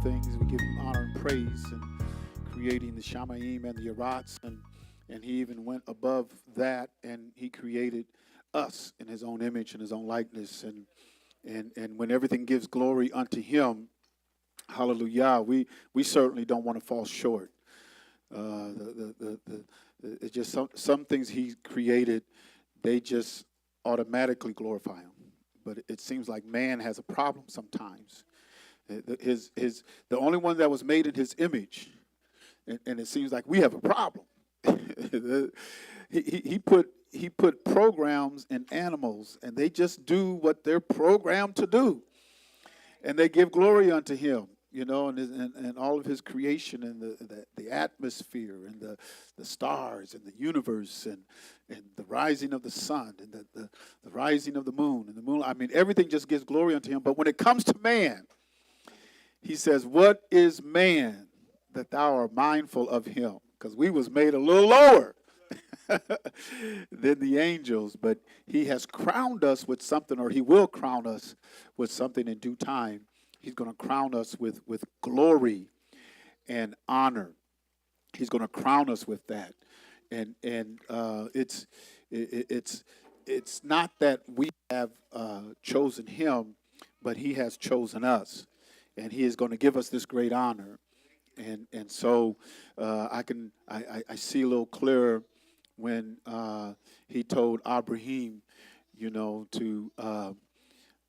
things. We give him honor and praise and creating the Shamayim and the Yerats, and he even went above that and he created us in his own image and his own likeness. And when everything gives glory unto him, hallelujah, we certainly don't want to fall short. It's just some things he created, they just automatically glorify him. But it seems like man has a problem sometimes. The only one that was made in his image, and it seems like we have a problem. he put programs in animals, and they just do what they're programmed to do, and they give glory unto him. And all of his creation and the atmosphere and the stars and the universe and the rising of the sun and the rising of the moon and the moon. I mean, everything just gives glory unto him. But when it comes to man, he says, "What is man that thou art mindful of him?" Because we was made a little lower than the angels, but he has crowned us with something, or he will crown us with something in due time. He's going to crown us with glory and honor. He's going to crown us with that, and it's not that we have chosen him, but he has chosen us, and he is going to give us this great honor. And so I see a little clearer when he told Abraham, to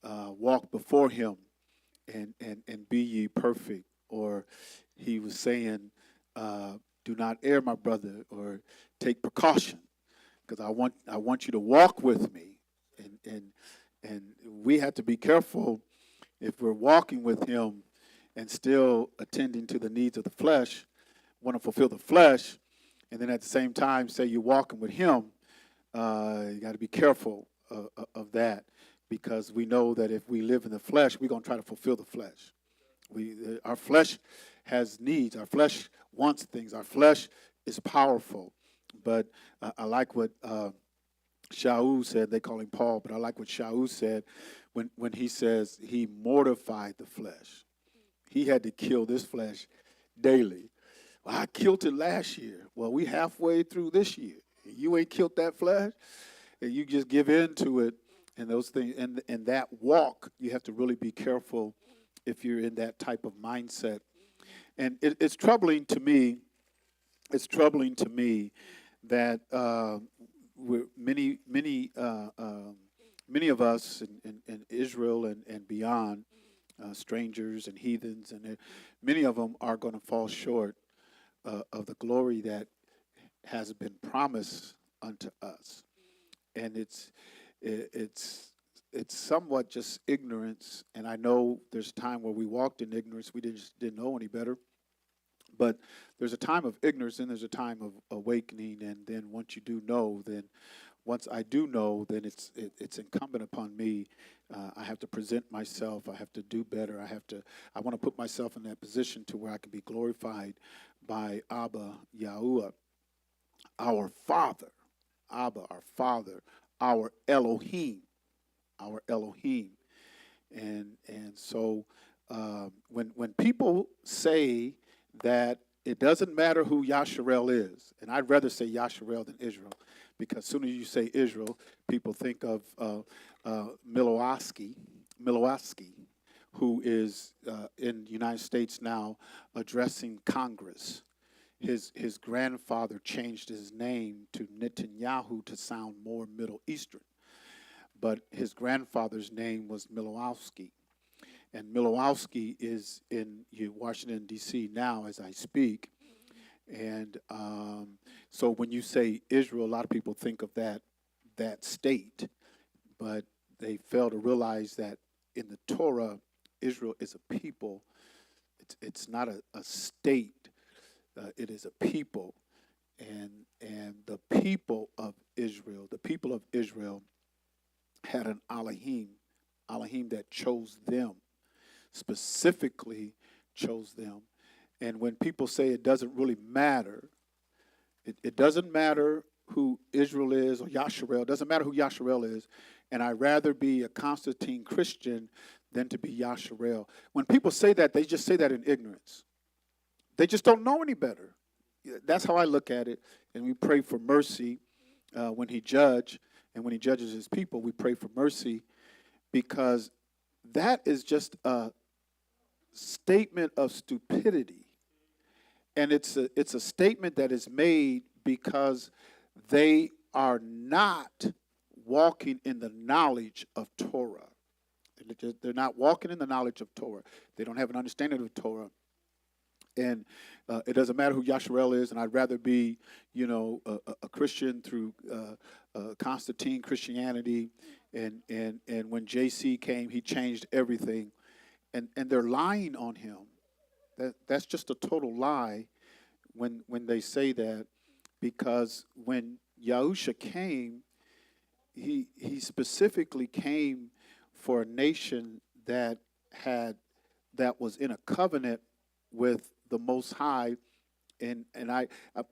walk before him and be ye perfect. Or he was saying, do not err, my brother, or take precaution, because I want you to walk with me. And we have to be careful if we're walking with him and still attending to the needs of the flesh, want to fulfill the flesh, and then at the same time say you're walking with him. You got to be careful of that, because we know that if we live in the flesh, we're going to try to fulfill the flesh. Our flesh has needs. Our flesh wants things. Our flesh is powerful. But I like what Shaul said. They call him Paul, but I like what Shaul said when he says he mortified the flesh. He had to kill this flesh daily. Well, I killed it last year. Well, we halfway through this year. You ain't killed that flesh, and you just give in to it. And those things, and that walk, you have to really be careful if you're in that type of mindset. And it's troubling to me. It's troubling to me that many of us in Israel and beyond, strangers and heathens, and many of them are going to fall short of the glory that has been promised unto us. And it's somewhat just ignorance. And I know there's a time where we walked in ignorance. We didn't know any better. But there's a time of ignorance, and there's a time of awakening. And then once you do know, once I do know, then it's incumbent upon me. I have to present myself. I have to do better. I want to put myself in that position to where I can be glorified by Abba Yahuwah, our Father. Abba, our Father, our Elohim. And so when people say that it doesn't matter who Yasharel is, and I'd rather say Yasharel than Israel, because as soon as you say Israel, people think of Milwaukee, who is in the United States now addressing Congress. His grandfather changed his name to Netanyahu to sound more Middle Eastern, but his grandfather's name was Milwaukee. And Milwaukee is in Washington, D.C. now as I speak. And so when you say Israel, a lot of people think of that state, but they fail to realize that in the Torah, Israel is a people. It's not a state. It is a people. And the people of Israel had an Elohim that chose them, specifically chose them. And when people say it doesn't really matter, it doesn't matter who Israel is or Yasharel. Doesn't matter who Yasharel is. And I'd rather be a Constantine Christian than to be Yasharel. When people say that, they just say that in ignorance. They just don't know any better. That's how I look at it. And we pray for mercy when he judges. And when he judges his people, we pray for mercy, because that is just a statement of stupidity. And it's a statement that is made because they are not walking in the knowledge of Torah. They're not walking in the knowledge of Torah. They don't have an understanding of Torah. And it doesn't matter who Yasharel is, and I'd rather be, a Christian through Constantine Christianity. And when JC came, he changed everything. And they're lying on him. That's just a total lie when they say that, because when Yahusha came, he specifically came for a nation that was in a covenant with the Most High, and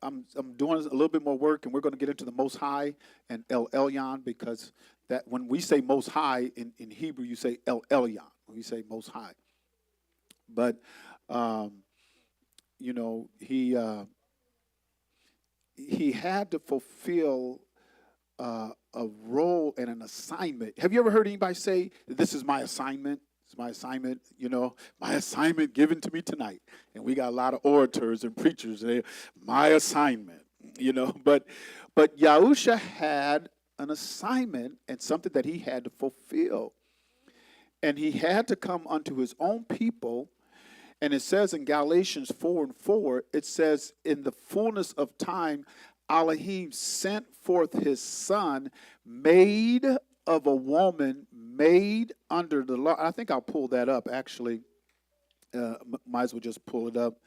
I'm doing a little bit more work, and we're going to get into the Most High and El Elyon, because that when we say Most High in Hebrew, you say El Elyon when we say Most High. But he had to fulfill a role and an assignment. Have you ever heard anybody say, "This is my assignment"? It's my assignment, my assignment given to me tonight. And we got a lot of orators and preachers. My assignment, But Yahusha had an assignment and something that he had to fulfill. And he had to come unto his own people. And it says in Galatians 4:4, it says, in the fullness of time, Elohim sent forth his son, made of a woman, made under the law. I think I'll pull that up, actually. Might as well just pull it up.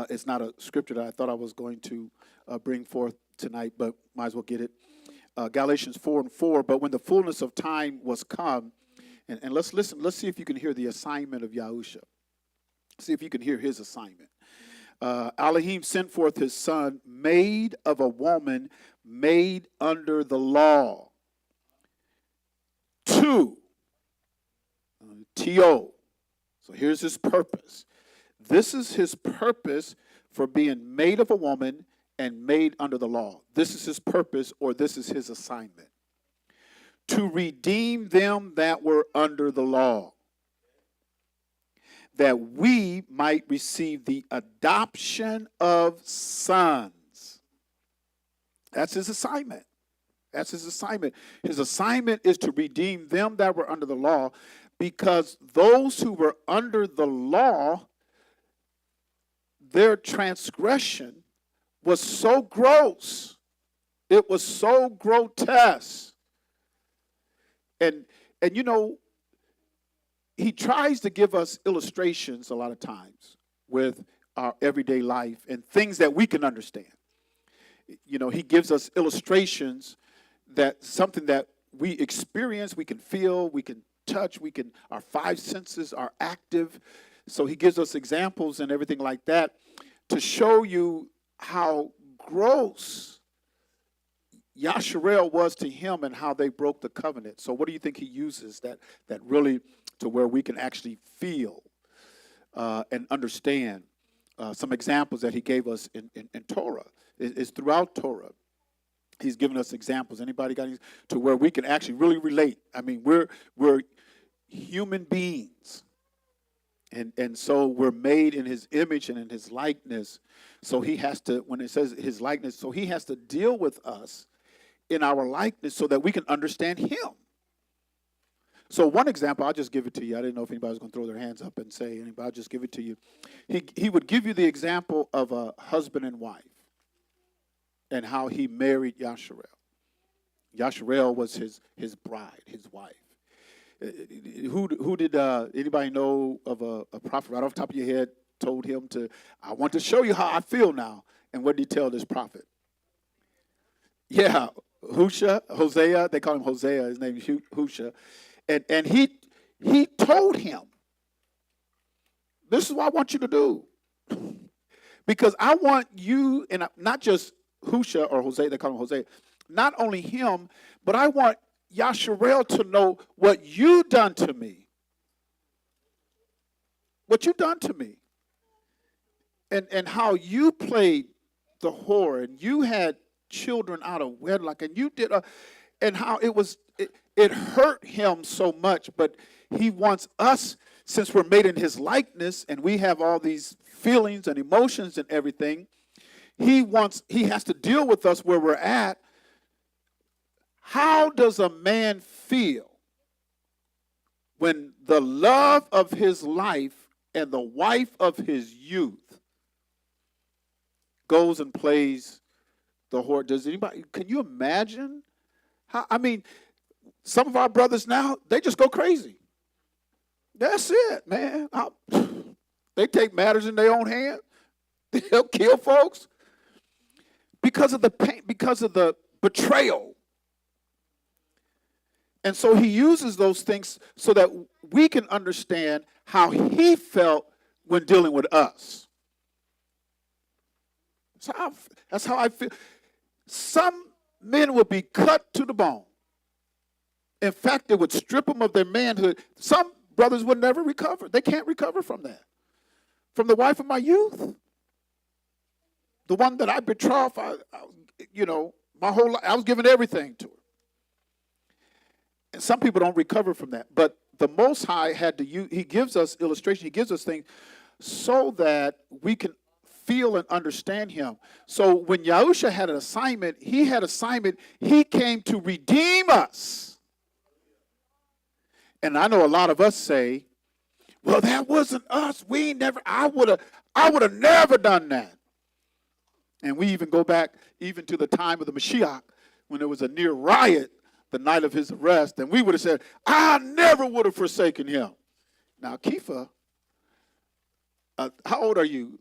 It's not a scripture that I thought I was going to bring forth tonight, but might as well get it. Galatians 4:4, but when the fullness of time was come, and let's listen, let's see if you can hear the assignment of Yahusha. See if you can hear his assignment. Elohim sent forth his son, made of a woman, made under the law. T-O. So here's his purpose. This is his purpose for being made of a woman and made under the law. This is his purpose, or this is his assignment. To redeem them that were under the law, that we might receive the adoption of sons. That's his assignment. That's his assignment. His assignment is to redeem them that were under the law, because those who were under the law, their transgression was so gross. It was so grotesque. And he tries to give us illustrations a lot of times with our everyday life and things that we can understand. He gives us illustrations that something that we experience, we can feel, we can touch, our five senses are active. So he gives us examples and everything like that to show you how gross Yasharel was to him and how they broke the covenant. So what do you think he uses that really to where we can actually feel and understand? Some examples that he gave us in Torah is throughout Torah. He's given us examples. Anybody got any to where we can actually really relate? I mean, we're human beings. And so we're made in his image and in his likeness. So he has to, when it says his likeness, so he has to deal with us in our likeness so that we can understand him. So one example, I'll just give it to you. I didn't know if anybody was going to throw their hands up and say anything, but I'll just give it to you. He would give you the example of a husband and wife and how he married Yasharel. Yasharel was his bride, his wife. Who did anybody know of a prophet right off the top of your head told him to, I want to show you how I feel now. And what did he tell this prophet? Yeah, Hosea, they call him Hosea, his name is Husha. And he told him, this is what I want you to do. Because I want you, and not just Husha or Hosea, they call him Hosea, not only him, but I want Yasharel to know what you done to me. What you done to me. And how you played the whore, and you had children out of wedlock, and you did and how it hurt him so much, but he wants us, since we're made in his likeness and we have all these feelings and emotions and everything, he has to deal with us where we're at. How does a man feel when the love of his life and the wife of his youth goes and plays the whore? Can you imagine? Some of our brothers now, they just go crazy. That's it, man. They take matters in their own hand. They'll kill folks because of the pain, because of the betrayal. And so he uses those things so that we can understand how he felt when dealing with us. That's how I feel. Some men will be cut to the bone. In fact, it would strip them of their manhood. Some brothers would never recover. They can't recover from that. From the wife of my youth. The one that I betrothed, my whole life, I was giving everything to her. And some people don't recover from that. But the Most High he gives us illustration, he gives us things so that we can feel and understand him. So when Yahusha had an assignment, he came to redeem us. And I know a lot of us say, well, that wasn't us. I would have never done that. And we even go back even to the time of the Mashiach when there was a near riot the night of his arrest, and we would have said, I never would have forsaken him. Now, Kepha, how old are you,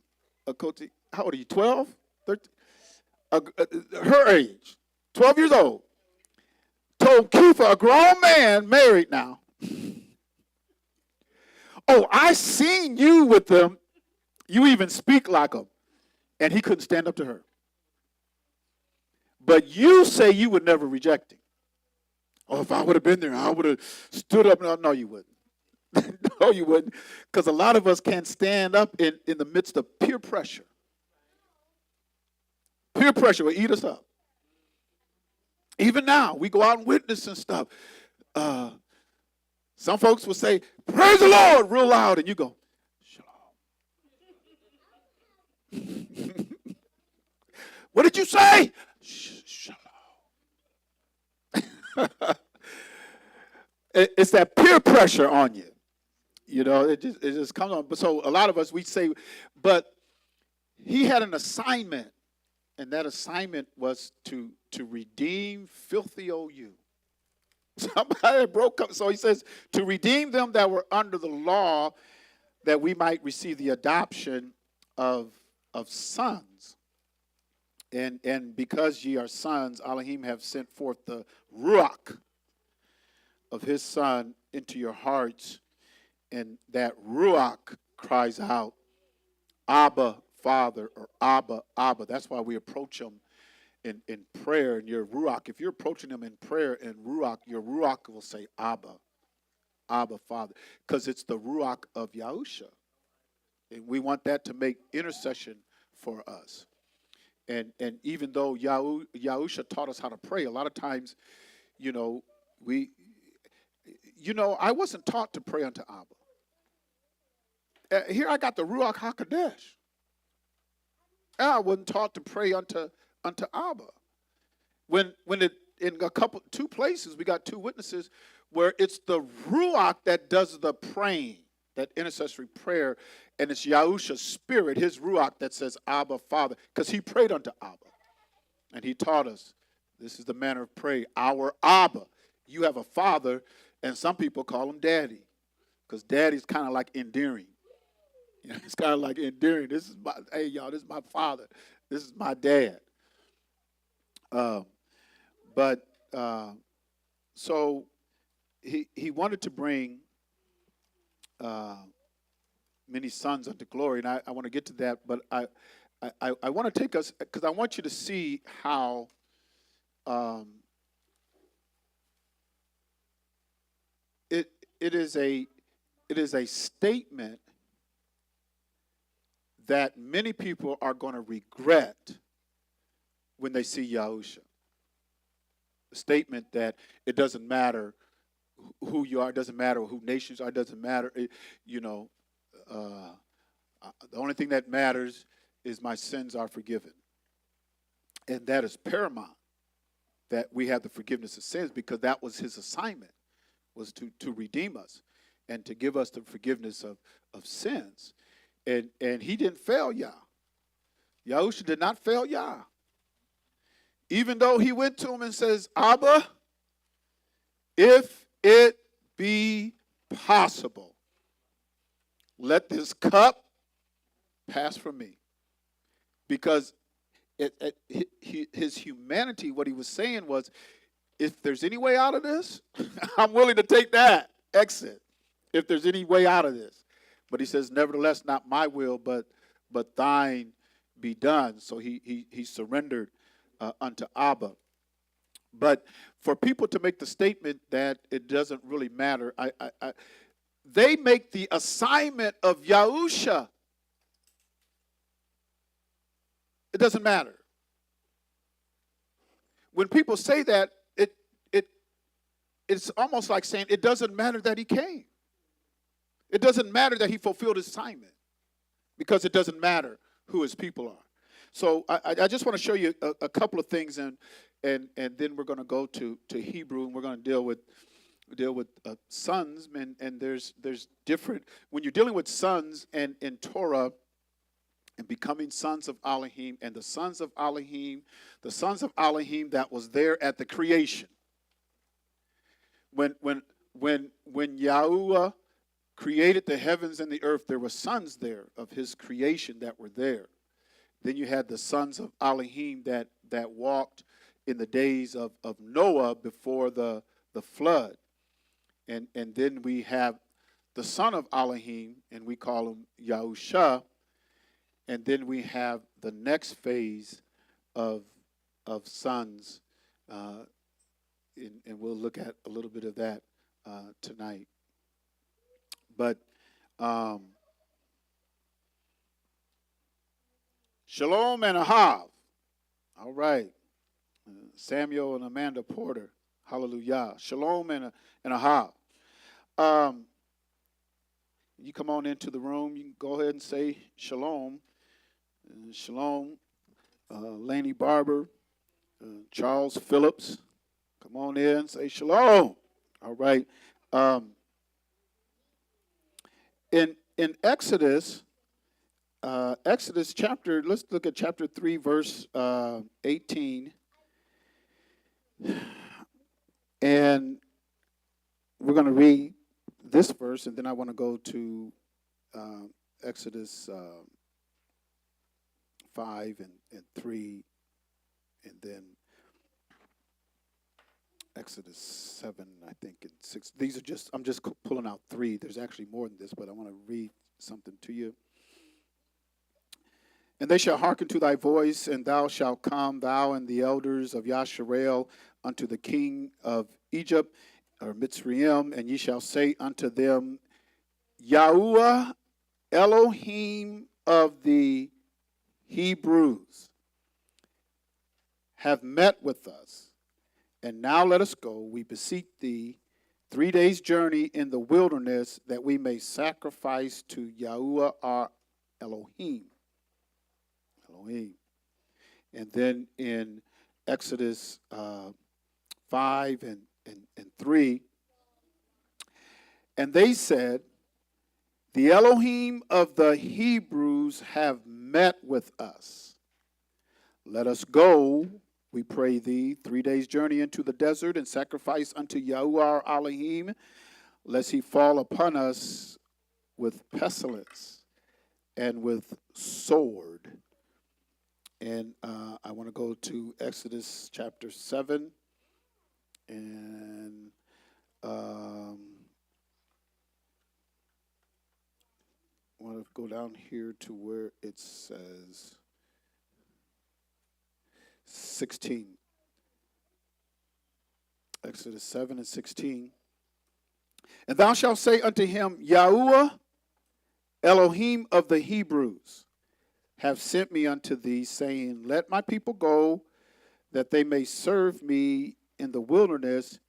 Koti? How old are you, 12? 13? Her age, 12 years old, told Kepha, a grown man, married now, oh, I seen you with them. You even speak like them. And he couldn't stand up to her. But you say you would never reject him. Oh, if I would have been there, I would have stood up. No, you wouldn't. No, you wouldn't. Because a lot of us can't stand up in the midst of peer pressure. Peer pressure will eat us up. Even now, we go out and witness and stuff. Some folks will say, praise the Lord, real loud, and you go, Shalom. What did you say? Shalom. It's that peer pressure on you. It just comes on. But so a lot of us, we say, but he had an assignment, and that assignment was to redeem filthy old you. Somebody broke up. So he says, to redeem them that were under the law, that we might receive the adoption of sons. And because ye are sons, Elohim have sent forth the Ruach of his son into your hearts. And that Ruach cries out, Abba, Father, or Abba, Abba. That's why we approach him in prayer. And your Ruach, if you're approaching him in prayer and Ruach, your Ruach will say Abba, Abba, Father. Because it's the Ruach of Yahusha. And we want that to make intercession for us. And even though Yahusha taught us how to pray, a lot of times, I wasn't taught to pray unto Abba. Here I got the Ruach HaKodesh. I wasn't taught to pray unto Abba. When in two places, we got two witnesses where it's the Ruach that does the praying, that intercessory prayer, and it's Yahusha's spirit, his Ruach, that says Abba, Father, because he prayed unto Abba. And he taught us, this is the manner of prayer, our Abba. You have a father, and some people call him daddy, because daddy's kind of like endearing. It's kind of like endearing. Hey, y'all, this is my father. This is my dad. So he wanted to bring many sons unto glory, and I want to get to that, but I want to take us, because I want you to see how um, it it is a statement that many people are going to regret when they see Yahusha. A statement that it doesn't matter who you are, it doesn't matter who nations are, it doesn't matter. You know, the only thing that matters is my sins are forgiven, and that is paramount. That we have the forgiveness of sins, because that was his assignment, was to redeem us and to give us the forgiveness of sins. And he didn't fail Yah. Yahusha did not fail Yah. Even though he went to him and says, Abba, if it be possible, let this cup pass from me. Because his humanity, what he was saying was, if there's any way out of this, I'm willing to take that exit, if there's any way out of this. But he says, nevertheless, not my will, but thine be done. So he surrendered unto Abba. But for people to make the statement that it doesn't really matter, they make the assignment of Yahusha. It doesn't matter. When people say that, it's almost like saying it doesn't matter that he came. It doesn't matter that he fulfilled his assignment, because it doesn't matter who his people are. So I just want to show you a couple of things, and then we're going to go to Hebrew, and we're going to deal with sons, and there's different, when you're dealing with sons and in Torah and becoming sons of Elohim, and the sons of Elohim that was there at the creation. When Yahuwah created the heavens and the earth, there were sons there of his creation that were there. Then you had the sons of Elohim that walked in the days of Noah before the flood. And then we have the son of Elohim, and we call him Yahusha. And then we have the next phase of sons, and we'll look at a little bit of that tonight. But Shalom and Ahav. All right. Samuel and Amanda Porter. Hallelujah. Shalom and Ahav. You come on into the room. You can go ahead and say shalom. Shalom. Laney Barber. Charles Phillips. Come on in. Say shalom. All right. In Exodus chapter, let's look at chapter 3, verse 18. And we're going to read this verse, and then I want to go to Exodus 5 and 3, and then Exodus 7, I think, and 6. These are just, I'm just pulling out 3. There's actually more than this, but I want to read something to you. And they shall hearken to thy voice, and thou shalt come, thou and the elders of Yasharel, unto the king of Egypt, or Mitzrayim, and ye shall say unto them, Yahuwah Elohim of the Hebrews have met with us. And now let us go, we beseech thee, 3 days' journey in the wilderness, that we may sacrifice to Yahuwah our Elohim. And then in Exodus 5 and 3, and they said, the Elohim of the Hebrews have met with us. Let us go, we pray thee, 3 days' journey into the desert, and sacrifice unto Yahuwah our Elohim, lest he fall upon us with pestilence and with sword. And I want to go to Exodus chapter 7, and I want to go down here to where it says 16. Exodus 7 and 16. And thou shalt say unto him, Yahuwah, Elohim of the Hebrews, have sent me unto thee, saying, let my people go, that they may serve me in the wilderness,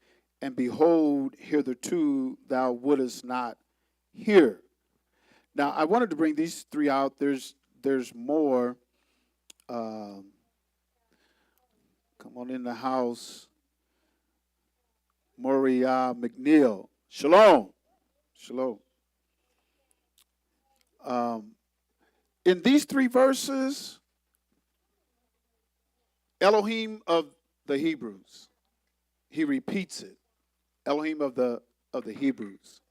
and behold, hitherto thou wouldest not hear. Now, I wanted to bring these three out. There's more. Come on in the house. Moriah McNeil. Shalom. Shalom. In these three verses, Elohim of the Hebrews, he repeats it. Elohim of the Hebrews.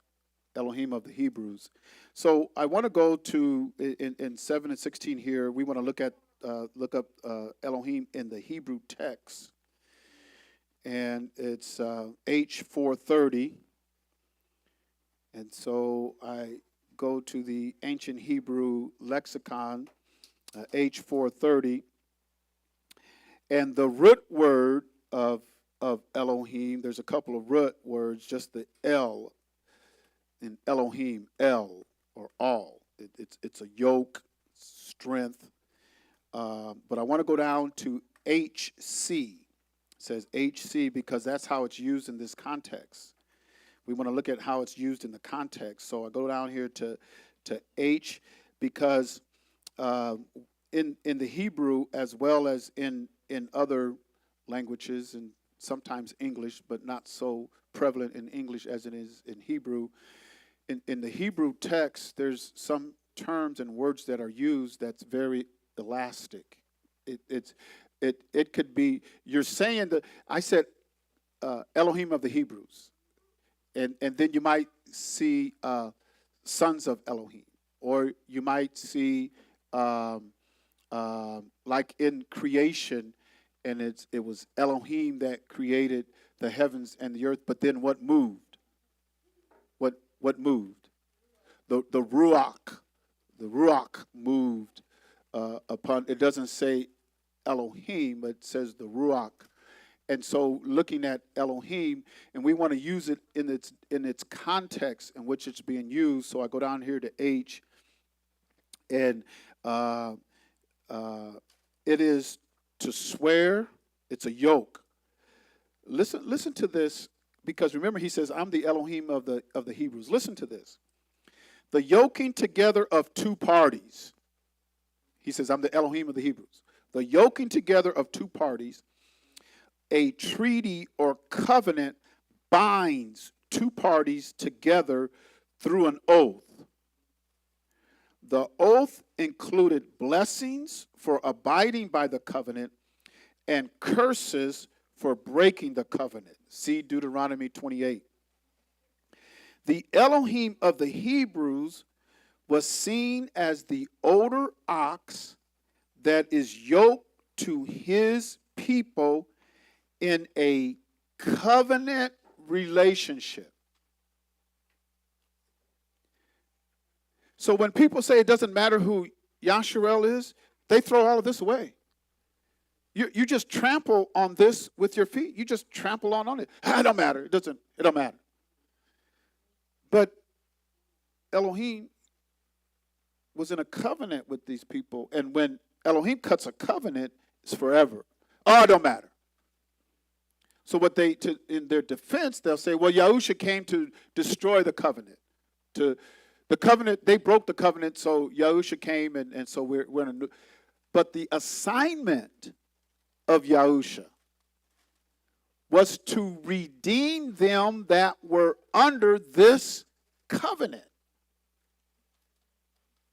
Elohim of the Hebrews. So I want to go to in 7 and 16 here. We want to look up Elohim in the Hebrew text, and it's H430. And so I go to the ancient Hebrew lexicon, H430, and the root word of Elohim. There's a couple of root words, just the El in Elohim, El or all. It's a yoke, strength. But I want to go down to HC. It says HC because that's how it's used in this context. We want to look at how it's used in the context. So I go down here to H because in the Hebrew as well as in other languages and sometimes English, but not so prevalent in English as it is in Hebrew. In the Hebrew text, there's some terms and words that are used that's very elastic. It could be, you're saying that, I said Elohim of the Hebrews, and then you might see sons of Elohim, or you might see like in creation, and it was Elohim that created the heavens and the earth, but then what moved? What moved? The Ruach. The Ruach moved upon, it doesn't say Elohim, but it says the Ruach. And so looking at Elohim, and we want to use it in its context in which it's being used. So I go down here to H, and it is to swear. It's a yoke. Listen to this, because remember he says, I'm the Elohim of the Hebrews. Listen to this. The yoking together of two parties. He says, I'm the Elohim of the Hebrews. The yoking together of two parties, a treaty or covenant binds two parties together through an oath. The oath included blessings for abiding by the covenant and curses for breaking the covenant. See Deuteronomy 28. The Elohim of the Hebrews was seen as the older ox that is yoked to his people in a covenant relationship. So when people say it doesn't matter who Yasharel is, they throw all of this away. You just trample on this with your feet. You just trample on it. It don't matter. It don't matter. But Elohim was in a covenant with these people. And when Elohim cuts a covenant, it's forever. Oh, it don't matter. So what in their defense, they'll say, well, Yahusha came to destroy the covenant. The covenant, they broke the covenant, so Yahusha came, and so we're in a new. But the assignment of Yahusha was to redeem them that were under this covenant.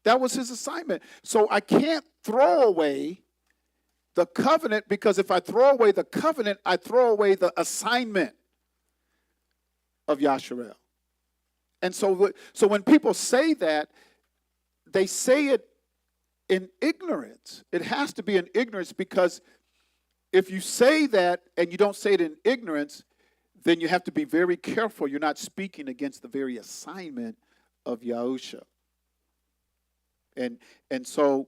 That was his assignment. So I can't throw away the covenant, because if I throw away the covenant, I throw away the assignment of Yasharel. And so when people say that, they say it in ignorance. It has to be in ignorance, because if you say that and you don't say it in ignorance, then you have to be very careful. You're not speaking against the very assignment of Yahusha. And so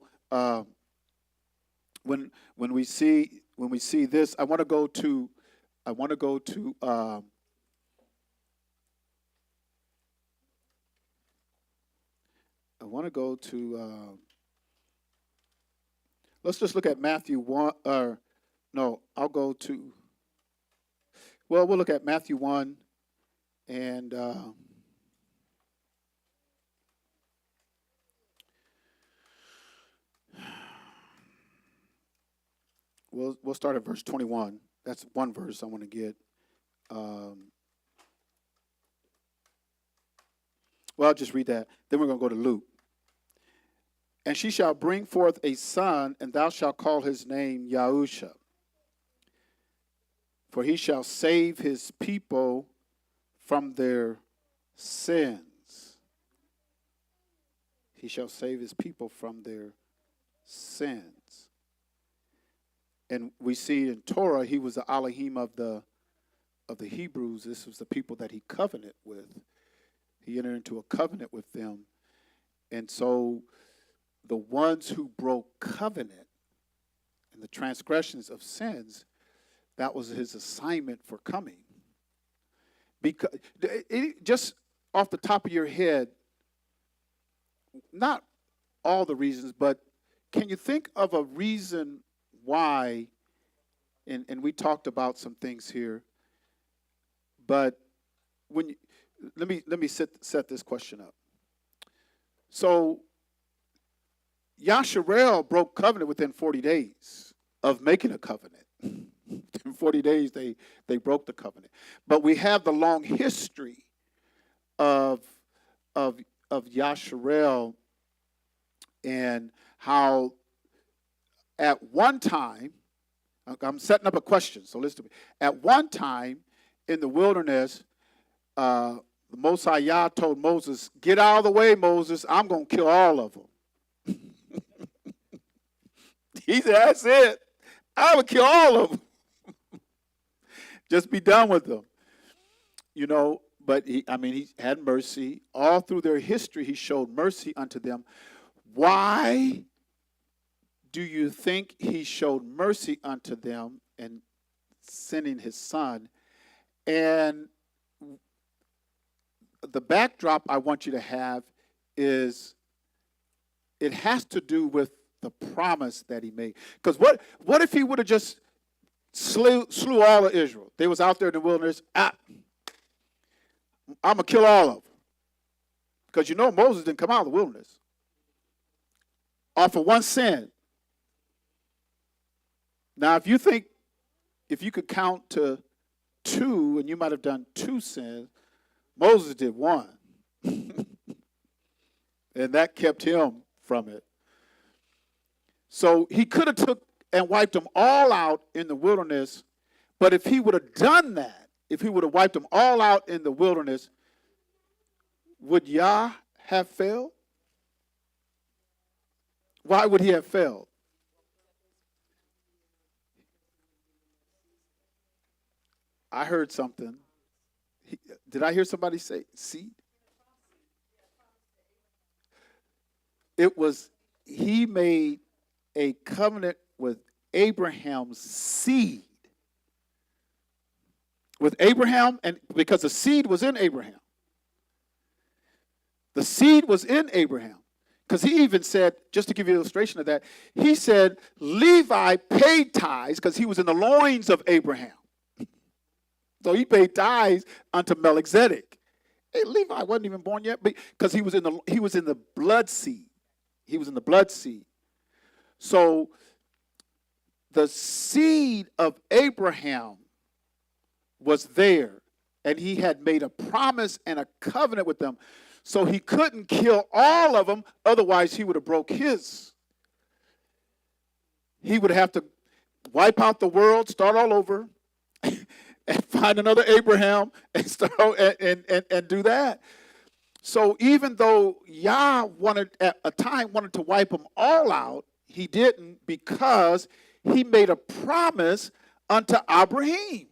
when we see this, I want to go to I want to go to let's just look at Matthew 1, or no, I'll go to, well, we'll look at Matthew 1, and we'll start at verse 21. That's one verse I want to get. Well, I'll just read that. Then we're going to go to Luke. And she shall bring forth a son, and thou shalt call his name Yahusha. For he shall save his people from their sins. He shall save his people from their sins. And we see in Torah, he was the Elohim of the Hebrews. This was the people that he covenanted with. He entered into a covenant with them. And so the ones who broke covenant and the transgressions of sins, that was his assignment for coming. Because just off the top of your head, not all the reasons, but can you think of a reason why, and we talked about some things here, but when you, let me set this question up. So Yasharel broke covenant within 40 days of making a covenant. In 40 days, they broke the covenant. But we have the long history of Yasharel and how at one time, I'm setting up a question, so listen to me. At one time in the wilderness, the Most High Yah told Moses, get out of the way, Moses, I'm going to kill all of them. He said, that's it. I would kill all of them. Just be done with them. You know, but he had mercy. All through their history, he showed mercy unto them. Why do you think he showed mercy unto them and sending his son? And the backdrop I want you to have is it has to do with the promise that he made. Because what if he would have just slew all of Israel? They was out there in the wilderness. I'm going to kill all of them. Because you know Moses didn't come out of the wilderness. Off of one sin. Now, if you could count to 2, and you might have done 2 sins, Moses did 1. And that kept him from it. So he could have took and wiped them all out in the wilderness, but if he would have done that, if he would have wiped them all out in the wilderness, would Yah have failed? Why would he have failed? I heard something. Did I hear somebody say seed? It was, he made a covenant with Abraham's seed. With Abraham, and because the seed was in Abraham. The seed was in Abraham. Because he even said, just to give you an illustration of that, he said Levi paid tithes because he was in the loins of Abraham. So he paid tithes unto Melchizedek. Hey, Levi wasn't even born yet because he was in the blood seed. He was in the blood seed. So the seed of Abraham was there, and he had made a promise and a covenant with them. So he couldn't kill all of them, otherwise he would have broke his. He would have to wipe out the world, start all over, and find another Abraham and start and do that. So even though Yah at a time wanted to wipe them all out, he didn't, because he made a promise unto Abraham.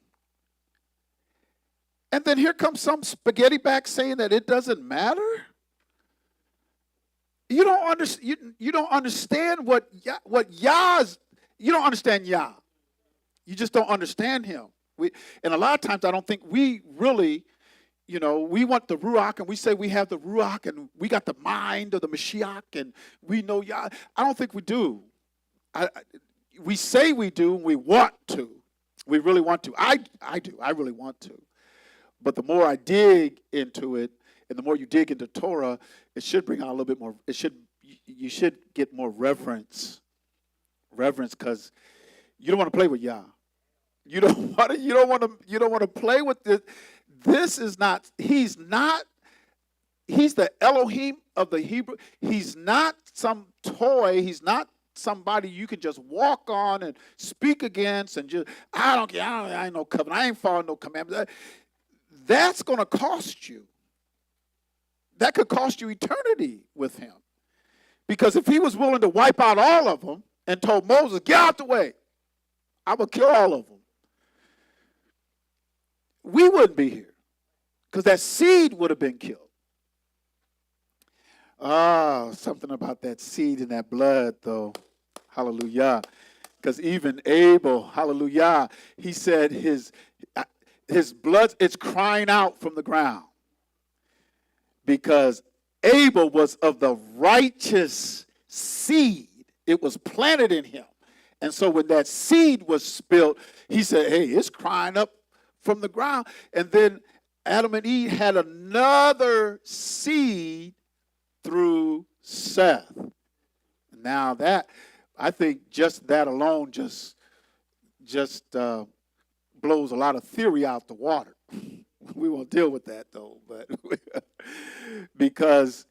And then here comes some spaghetti back saying that it doesn't matter. You don't understand what Yah's. You don't understand Yah. You just don't understand him. And a lot of times I don't think we really, we want the Ruach, and we say we have the Ruach, and we got the mind of the Mashiach, and we know Yah. I don't think we do. We say we do, and we want to. We really want to. I do. I really want to. But the more I dig into it, and the more you dig into Torah, it should bring out a little bit more. You should get more reverence, because you don't want to play with Yah. You don't want to play with this. This is not. He's not. He's the Elohim of the Hebrew. He's not some toy. He's not somebody you can just walk on and speak against and just, I don't care. I ain't no covenant. I ain't following no commandments. That's going to cost you. That could cost you eternity with him. Because if he was willing to wipe out all of them and told Moses, get out the way, I'm going to kill all of them, we wouldn't be here. Because that seed would have been killed. Something about that seed and that blood, though. Hallelujah. Because even Abel, hallelujah, he said his blood is crying out from the ground. Because Abel was of the righteous seed. It was planted in him. And so when that seed was spilled, he said, hey, it's crying up from the ground. And then Adam and Eve had another seed through Seth. Now that, I think just that alone just blows a lot of theory out the water. We won't deal with that though, but because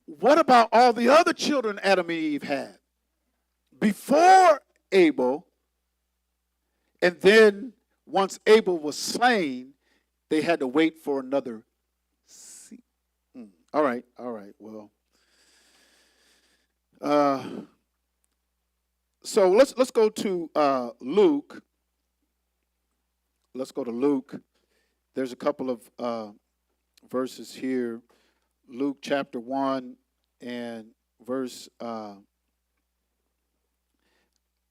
what about all the other children Adam and Eve had before Abel? And then once Abel was slain, they had to wait for another seed. All right. Well, so let's go to Luke. Let's go to Luke. There's a couple of verses here. Luke chapter 1 and verse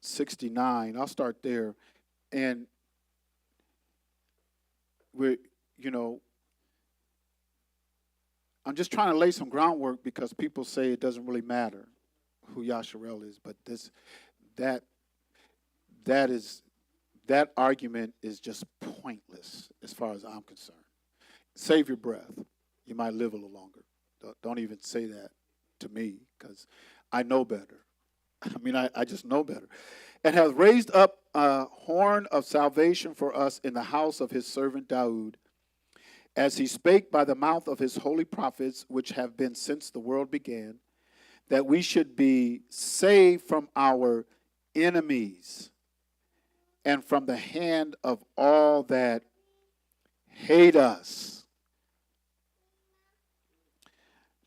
69. I'll start there. And I'm just trying to lay some groundwork because people say it doesn't really matter who Yasharel is, but that argument is just pointless as far as I'm concerned. Save your breath. You might live a little longer. Don't even say that to me because I know better. I mean, I just know better. And has raised up a horn of salvation for us in the house of his servant Daud, as he spake by the mouth of his holy prophets, which have been since the world began, that we should be saved from our enemies and from the hand of all that hate us,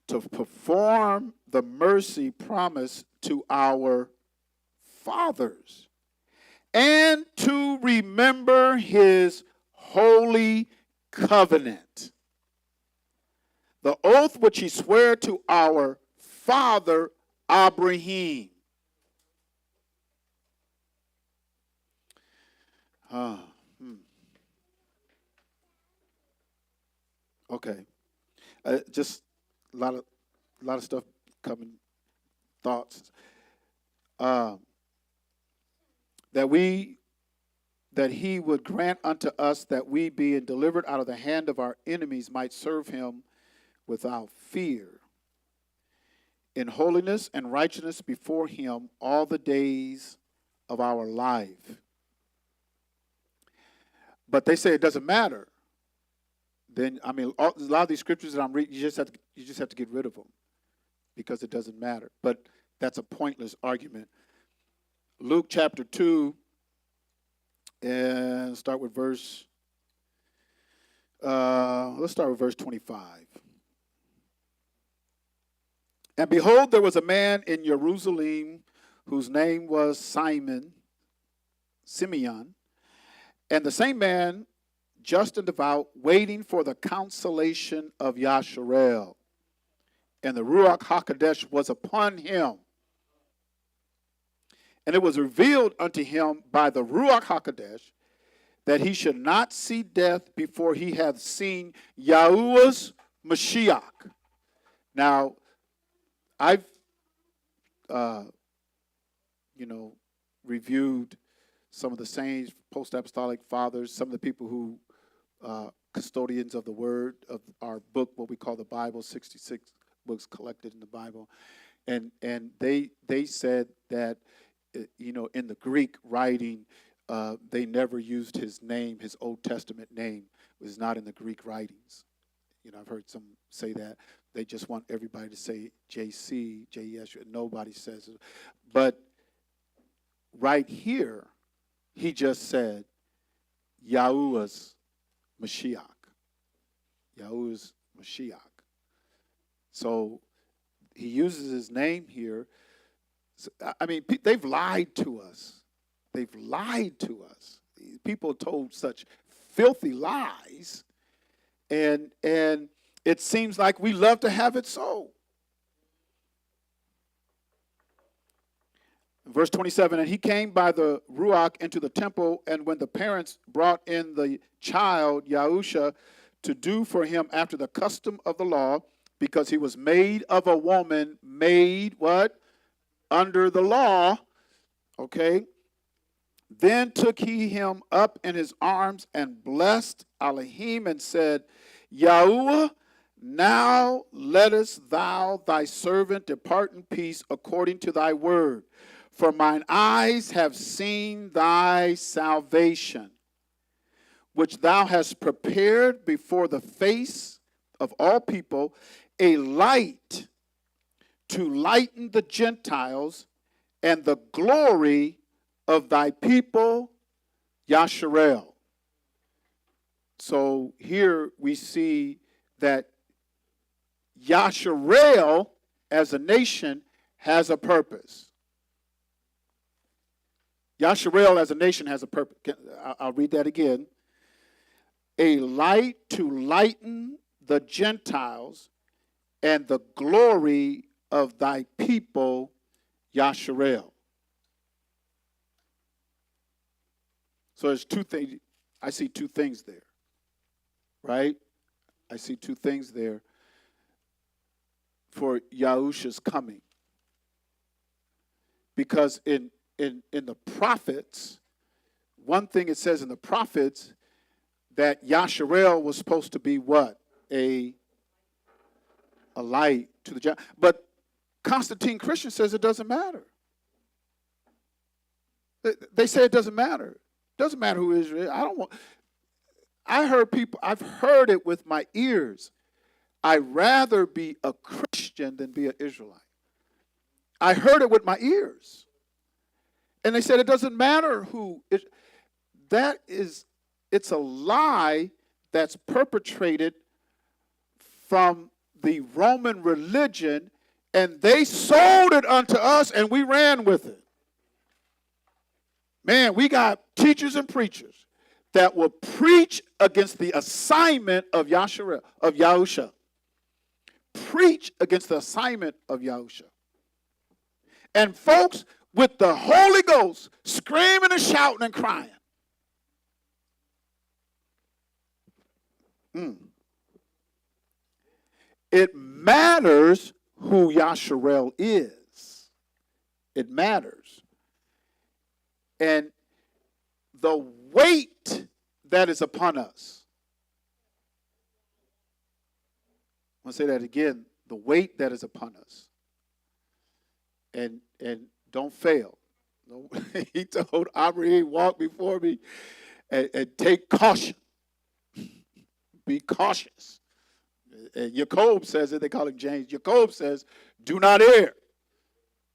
to perform the mercy promised to our fathers, and to remember his holy covenant, the oath which he sware to our father Abraham. Okay, just a lot of stuff coming, thoughts. That he would grant unto us that we, being delivered out of the hand of our enemies, might serve him without fear, in holiness and righteousness before him all the days of our life. But they say it doesn't matter. Then, I mean, a lot of these scriptures that I'm reading, you just have to get rid of them because it doesn't matter. But that's a pointless argument. Luke chapter 2, and start with verse, let's start with verse 25. And behold, there was a man in Jerusalem whose name was Simeon, and the same man, just and devout, waiting for the consolation of Yasharel. And the Ruach HaKodesh was upon him. And it was revealed unto him by the Ruach HaKodesh that he should not see death before he hath seen Yahuwah's Mashiach. Now, I've, reviewed some of the saints, post-apostolic fathers, some of the people who, custodians of the word of our book, what we call the Bible, 66 books collected in the Bible. And they said that, in the Greek writing, they never used his name, his Old Testament name was not in the Greek writings. I've heard some say that. They just want everybody to say JC, JES. Nobody says it. But right here, he just said Yahuwah's Mashiach. Yahuwah's Mashiach. So he uses his name here. I mean, they've lied to us. They've lied to us. People told such filthy lies, and it seems like we love to have it so. Verse 27, and he came by the Ruach into the temple, and when the parents brought in the child, Yahusha, to do for him after the custom of the law, because he was made of a woman, made what? Under the law, okay? Then took he him up in his arms and blessed Elohim and said, Yahuwah, now lettest thou thy servant depart in peace according to thy word. For mine eyes have seen thy salvation, which thou hast prepared before the face of all people, a light to lighten the Gentiles and the glory of thy people, Yasharel. So here we see that Yasharel as a nation has a purpose. Yasharel as a nation has a purpose. I'll read that again. A light to lighten the Gentiles and the glory of thy people, Yasharel. So there's two things. I see two things there, right? I see two things there for Yahusha's coming. Because in the prophets, one thing it says in the prophets that Yasharel was supposed to be what? A light to the Gentiles. But Constantine Christian says it doesn't matter. They say it doesn't matter. It doesn't matter who Israel is. I've heard it with my ears. I'd rather be a Christian than be an Israelite. I heard it with my ears. And they said it doesn't matter who. It's a lie that's perpetrated from the Roman religion, and they sold it unto us, and we ran with it. Man, we got teachers and preachers that will preach against the assignment of Yahusha. Preach against the assignment of Yahusha. And folks with the Holy Ghost screaming and shouting and crying. It matters who Yasharel is. It matters. And the weight that is upon us. I want to say that again. The weight that is upon us. And don't fail. He told Abraham, walk before me and take caution. Be cautious. And Jacob says it, they call him James. Jacob says, do not err,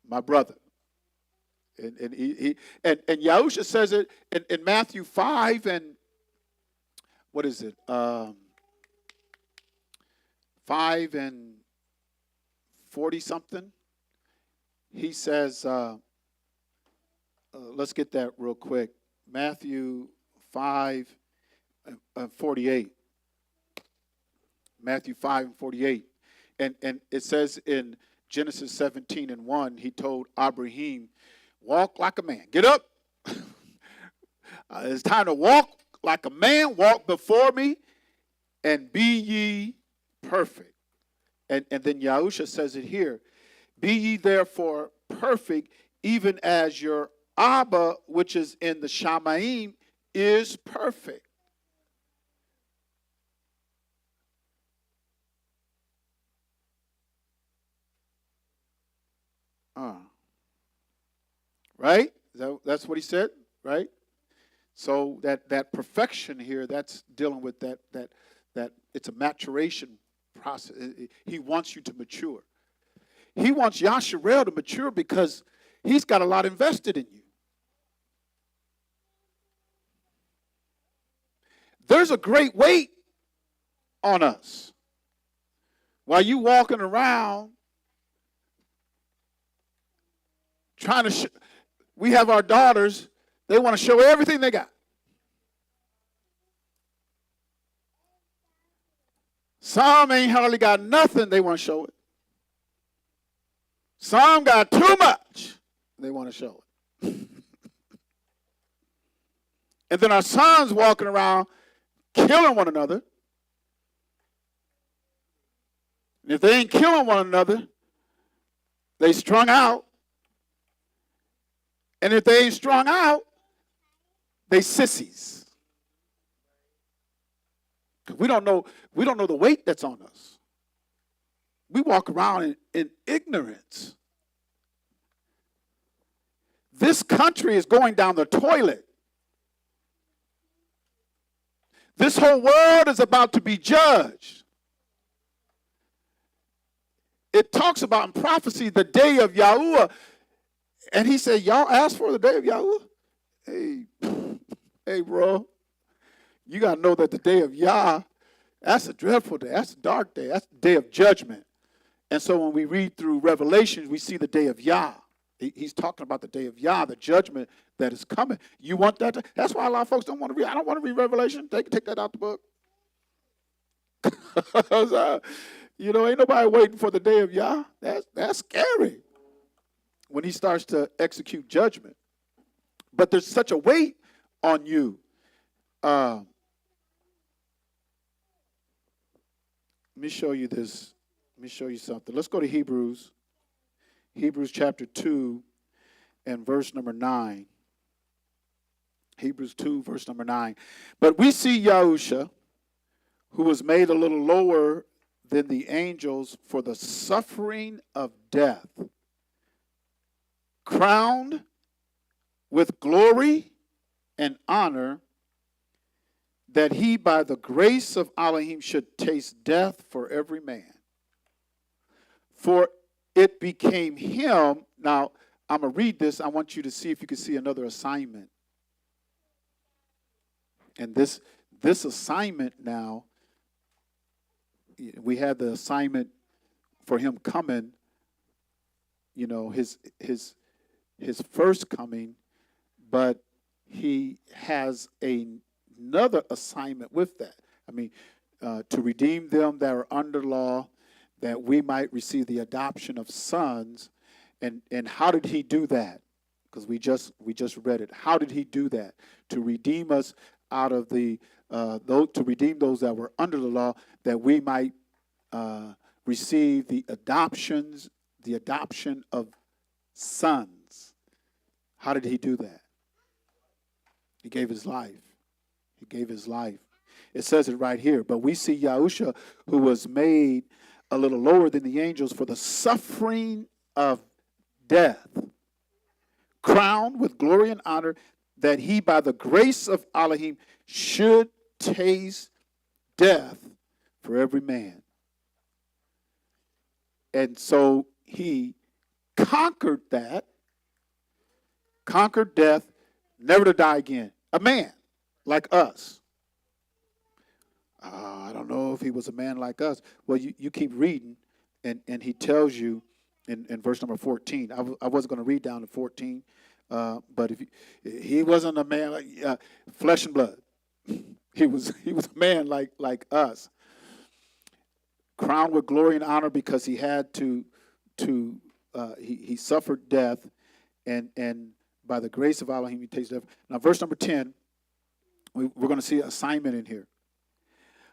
my brother. And Yahusha says it in Matthew 5 and what is it? 5 and 40 something. He says, let's get that real quick. Matthew 5 and 48. Matthew 5 and 48. And it says in Genesis 17 and 1, he told Abraham, walk like a man. Get up. It's time to walk like a man, walk before me, and be ye perfect. And then Yahusha says it here. Be ye therefore perfect, even as your Abba, which is in the Shamaim, is perfect. Right? That's what he said, right? So that perfection here, that's dealing with that it's a maturation process. He wants you to mature. He wants Yasharel to mature because he's got a lot invested in you. There's a great weight on us. While you walking around trying to we have our daughters, they want to show everything they got. Some ain't hardly got nothing, they want to show it. Some got too much, they want to show it. And then our sons walking around killing one another. And if they ain't killing one another, they strung out. And if they ain't strung out, they sissies. We don't know the weight that's on us. We walk around in ignorance. This country is going down the toilet. This whole world is about to be judged. It talks about in prophecy the day of Yahuwah. And he said, y'all asked for the day of Yahuwah? Hey, bro. You got to know that the day of Yah, that's a dreadful day. That's a dark day. That's the day of judgment. And so when we read through Revelations, we see the day of Yah. He's talking about the day of Yah, the judgment that is coming. You want that? That's why a lot of folks don't want to read. I don't want to read Revelation. They can take that out the book. Ain't nobody waiting for the day of Yah. That's scary when he starts to execute judgment. But there's such a weight on you. Let me show you this. Let me show you something. Let's go to Hebrews. Hebrews chapter 2 and verse number 9. Hebrews 2, verse number 9. But we see Yahusha, who was made a little lower than the angels for the suffering of death, crowned with glory and honor, that he by the grace of Elohim should taste death for every man. For it became him. Now, I'm going to read this. I want you to see if you can see another assignment. And this assignment now, we had the assignment for him coming, his first coming, but he has another assignment with that. To redeem them that are under law, that we might receive the adoption of sons. And how did he do that? Because we just read it. How did he do that? To redeem us out of to redeem those that were under the law, that we might receive the adoption of sons. How did he do that? He gave his life. He gave his life. It says it right here. But we see Yahusha, who was made a little lower than the angels for the suffering of death, crowned with glory and honor, that he by the grace of Elohim should taste death for every man. And so he conquered death, never to die again. A man like us. I don't know if he was a man like us. Well, you keep reading, and he tells you in verse number 14. I wasn't going to read down to 14, but if he wasn't a man like flesh and blood. He was a man like us, crowned with glory and honor because he had to he suffered death, and by the grace of Elohim he tasted death. Now, verse number 10. We're going to see assignment in here.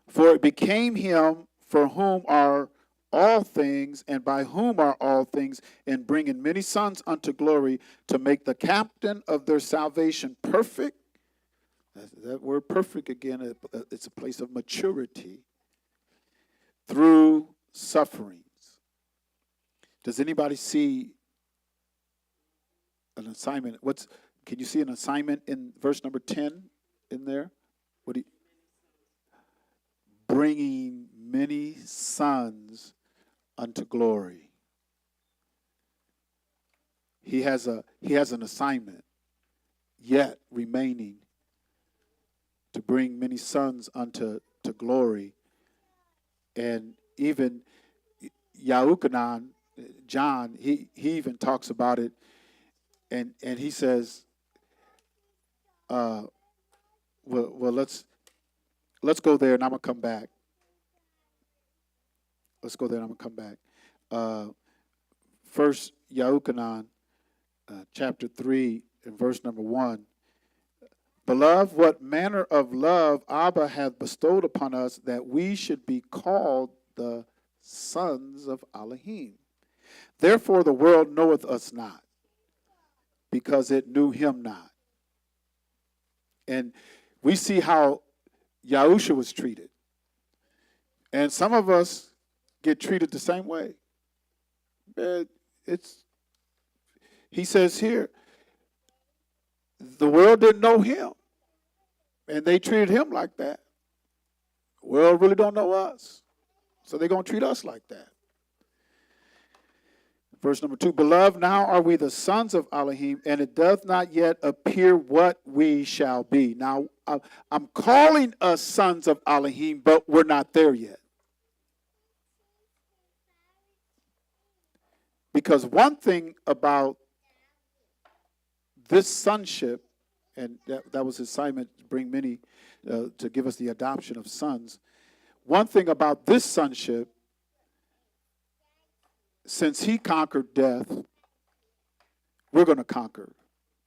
For it became him for whom are all things, and by whom are all things, in bringing many sons unto glory, to make the captain of their salvation perfect. That word perfect again, it's a place of maturity through sufferings. Does anybody see an assignment? Can you see an assignment in verse number 10 in there? Bringing many sons unto glory. He has an assignment yet remaining to bring many sons unto glory. And even Yahuchanan, John, he even talks about it, and he says, well, let's go there, and I'm gonna come back. Let's go there, and I'm gonna come back. First Yahuchanan, chapter 3, and verse number 1. Beloved, what manner of love Abba hath bestowed upon us, that we should be called the sons of Elohim. Therefore the world knoweth us not, because it knew him not. And we see how Yahusha was treated. And some of us get treated the same way. He says here, the world didn't know him, and they treated him like that. The world really don't know us, so they're going to treat us like that. Verse number 2, Beloved, now are we the sons of Elohim, and it doth not yet appear what we shall be. Now, I'm calling us sons of Elohim, but we're not there yet. Because one thing about this sonship, and that was his assignment to bring many, to give us the adoption of sons. One thing about this sonship, since he conquered death, we're going to conquer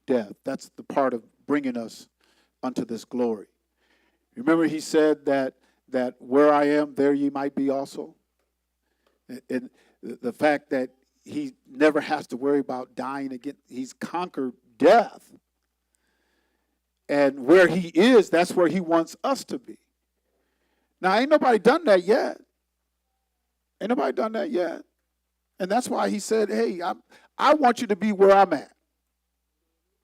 death. That's the part of bringing us unto this glory. Remember he said that where I am, there ye might be also. And the fact that he never has to worry about dying again. He's conquered death. And where he is, that's where he wants us to be. Now, ain't nobody done that yet. Ain't nobody done that yet. And that's why he said, hey, I want you to be where I'm at.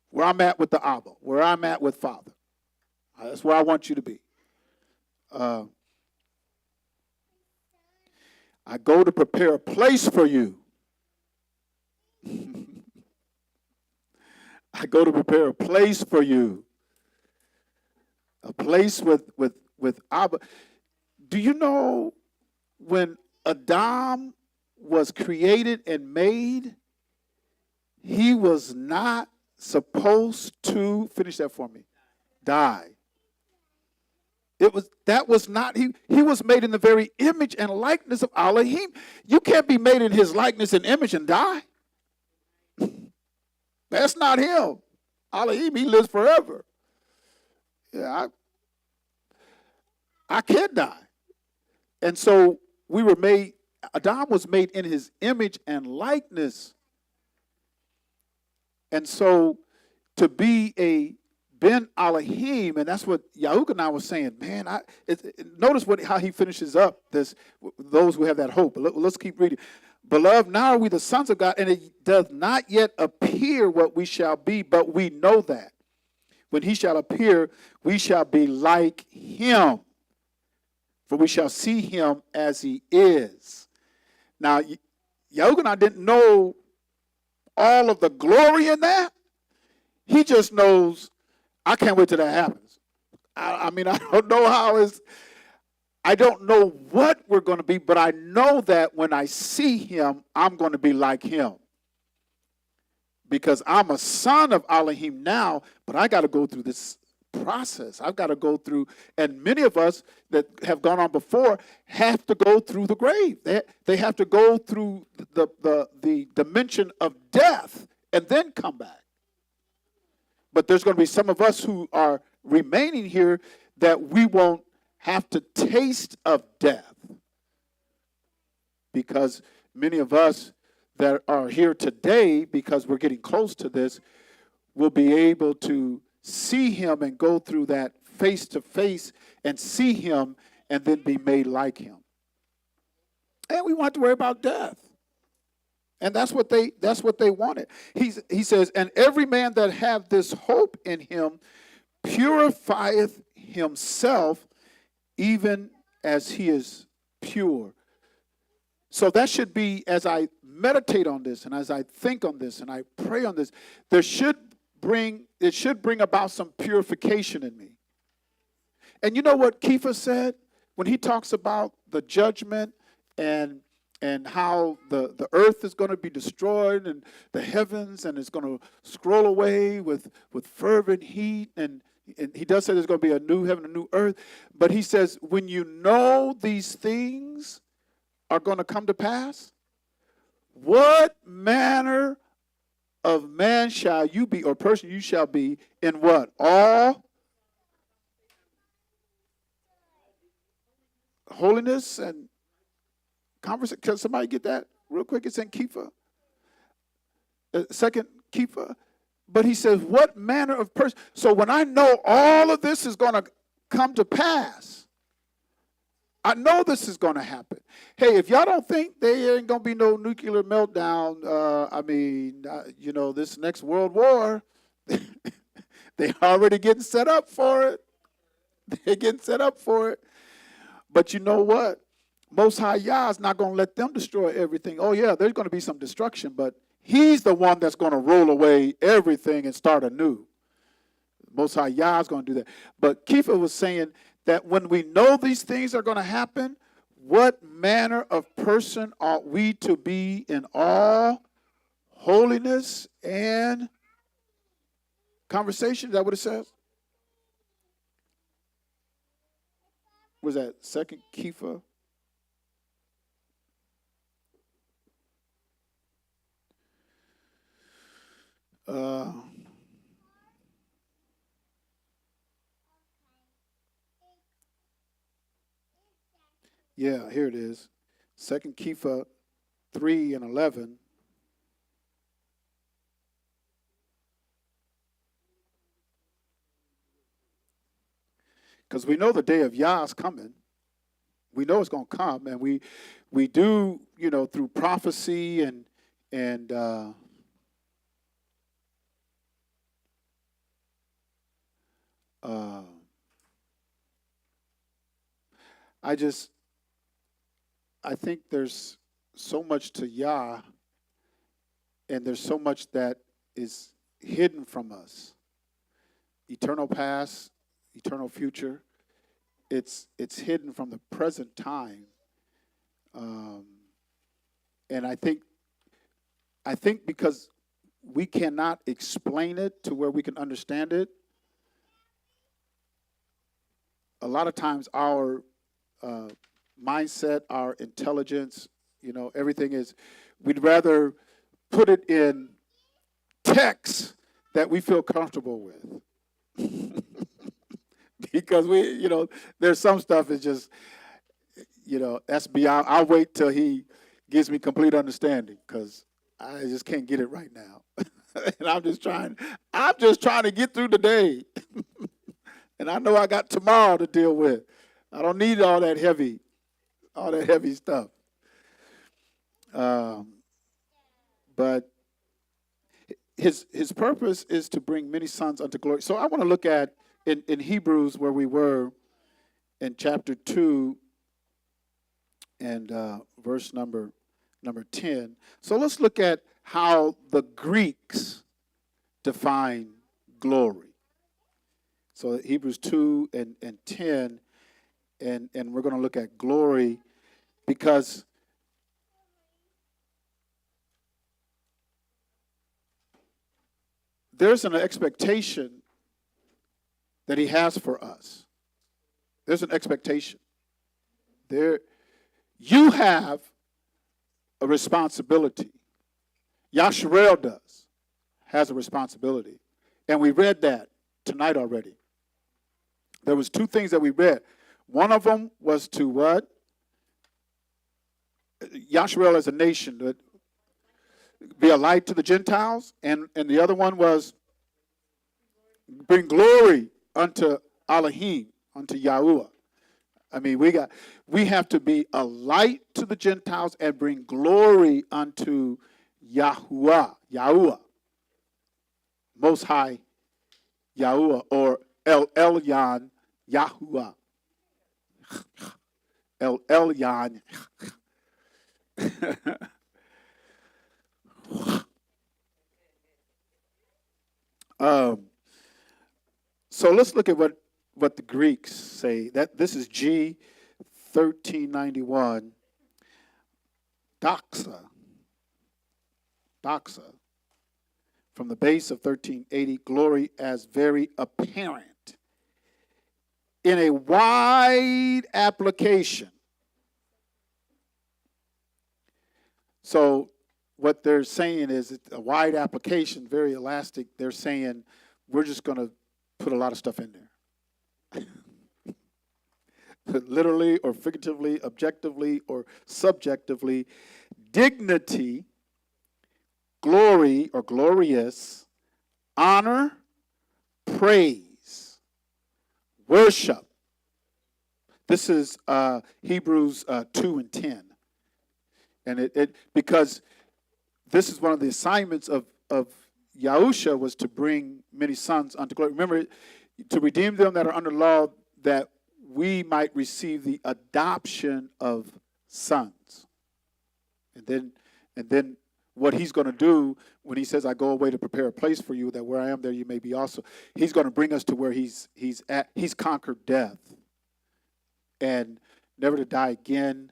Where I'm at with the Abba. Where I'm at with Father. That's where I want you to be. I go to prepare a place for you. I go to prepare a place for you. A place with Abba. Do you know when Adam was created and made, he was not supposed to, finish that for me, die. That was not, he was made in the very image and likeness of Elohim. You can't be made in his likeness and image and die. That's not him. Elohim, he lives forever. Yeah, I can't die. And so we were made, Adam was made in his image and likeness. And so to be a Ben Elohim, and that's what Yahuchanan was saying, man, notice how he finishes up this, those who have that hope. Let's keep reading. Beloved, now are we the sons of God, and it does not yet appear what we shall be, but we know that when he shall appear, we shall be like him, for we shall see him as he is. Now, Yahuchanan didn't know all of the glory in that. He just knows, I can't wait till that happens. I mean, I don't know I don't know what we're going to be, but I know that when I see him, I'm going to be like him. Because I'm a son of Elohim now, but I got to go through this process. I've got to go through, and many of us that have gone on before have to go through the grave. They have to go through the dimension of death and then come back. But there's going to be some of us who are remaining here that we won't have to taste of death. Because many of us that are here today, because we're getting close to this, will be able to see him and go through that face to face and see him and then be made like him. And we want to worry about death. And that's what they wanted. He says, and every man that have this hope in him purifieth himself even as he is pure. So that should be, as I meditate on this and as I think on this and I pray on this, it should bring about some purification in me. And you know what Kepha said when he talks about the judgment and how the earth is going to be destroyed and the heavens and it's going to scroll away with fervent heat, and he does say there's going to be a new heaven, a new earth. But he says, when you know these things are going to come to pass, what manner of man shall you be, or person you shall be, in what? All holiness and conversation. Can somebody get that real quick? It's in Kepha. Second Kepha. But he says, what manner of person? So when I know all of this is going to come to pass, I know this is going to happen. Hey, if y'all don't think there ain't going to be no nuclear meltdown, this next world war, they're already getting set up for it. They're getting set up for it. But you know what? Most High Yah is not going to let them destroy everything. Oh, yeah, there's going to be some destruction, but he's the one that's going to roll away everything and start anew. Most High Yah is going to do that. But Kepha was saying that when we know these things are going to happen, what manner of person ought we to be in all holiness and conversation? Is that what it says? Was that second Kepha? Yeah, here it is. Second Kepha 3:11. Because we know the day of Yah is coming. We know it's going to come, and we do, through prophecy and I think there's so much to Yah, and there's so much that is hidden from us. Eternal past, eternal future. It's hidden from the present time. And I think because we cannot explain it to where we can understand it, a lot of times our mindset, our intelligence, everything is, we'd rather put it in text that we feel comfortable with. Because there's some stuff is just, that's beyond. I'll wait till he gives me complete understanding, because I just can't get it right now. And I'm just trying to get through the day. And I know I got tomorrow to deal with. I don't need all that heavy stuff. But his purpose is to bring many sons unto glory. So I want to look at in Hebrews, where we were in chapter 2 and verse number 10. So let's look at how the Greeks define glory. So Hebrews 2 and 10, and we're going to look at glory, because there's an expectation that he has for us. There's an expectation. You have a responsibility. Yasharel has a responsibility. And we read that tonight already. There was two things that we read. One of them was to what? Yashrael as a nation, be a light to the Gentiles. And the other one was bring glory unto Elohim, unto Yahuwah. I mean, we have to be a light to the Gentiles and bring glory unto Yahuwah, Most High Yahuwah, or El Elyon Yahuwah. El Elyon. So let's look at what the Greeks say. That this is G 1391. Doxa. From the base of 1380, glory as very apparent in a wide application. So what they're saying is it's a wide application, very elastic. They're saying we're just going to put a lot of stuff in there. Literally or figuratively, objectively or subjectively, dignity, glory or glorious, honor, praise, worship. This is Hebrews 2 and 10. And it because this is one of the assignments of Yahusha was to bring many sons unto glory. Remember, to redeem them that are under law, that we might receive the adoption of sons. And then what he's going to do when he says, I go away to prepare a place for you, that where I am, there you may be also. He's going to bring us to where he's at. He's conquered death and never to die again.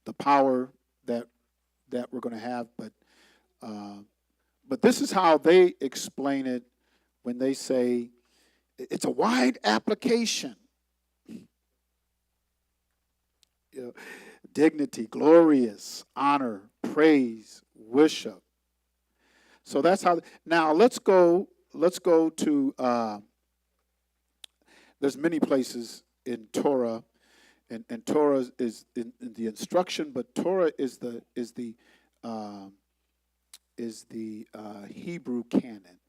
The power that we're going to have, but this is how they explain it when they say it's a wide application. Dignity, glorious, honor, praise, worship. So that's how. Now let's go to. There's many places in Torah. And Torah is in the instruction, but Torah is the Hebrew canon.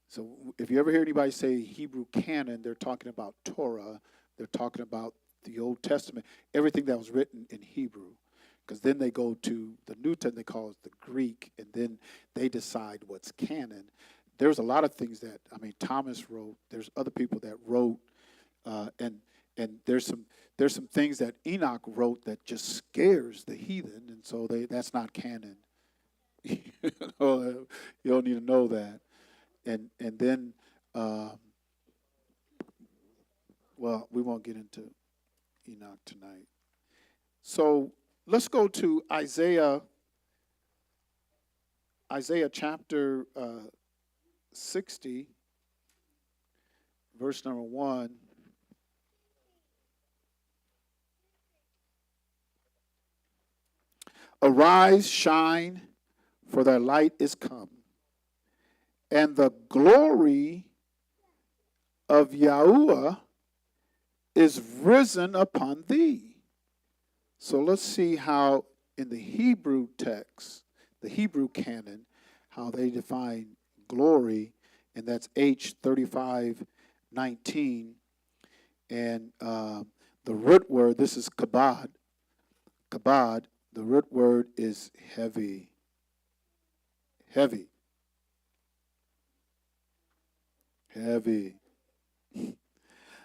So if you ever hear anybody say Hebrew canon, they're talking about Torah. They're talking about the Old Testament, everything that was written in Hebrew. Because then they go to the New Testament, they call it the Greek, and then they decide what's canon. There's a lot of things that, Thomas wrote. There's other people that wrote, and there's some things that Enoch wrote that just scares the heathen, and so that's not canon. You don't need to know that. And then, well, we won't get into Enoch tonight. So let's go to Isaiah chapter 60, verse number 1. Arise, shine, for thy light is come, and the glory of Yahuwah is risen upon thee. So let's see how in the Hebrew text, the Hebrew canon, how they define glory, and that's H35:19. And the root word, this is kabod. Kabod. The root word is heavy. Heavy. Heavy.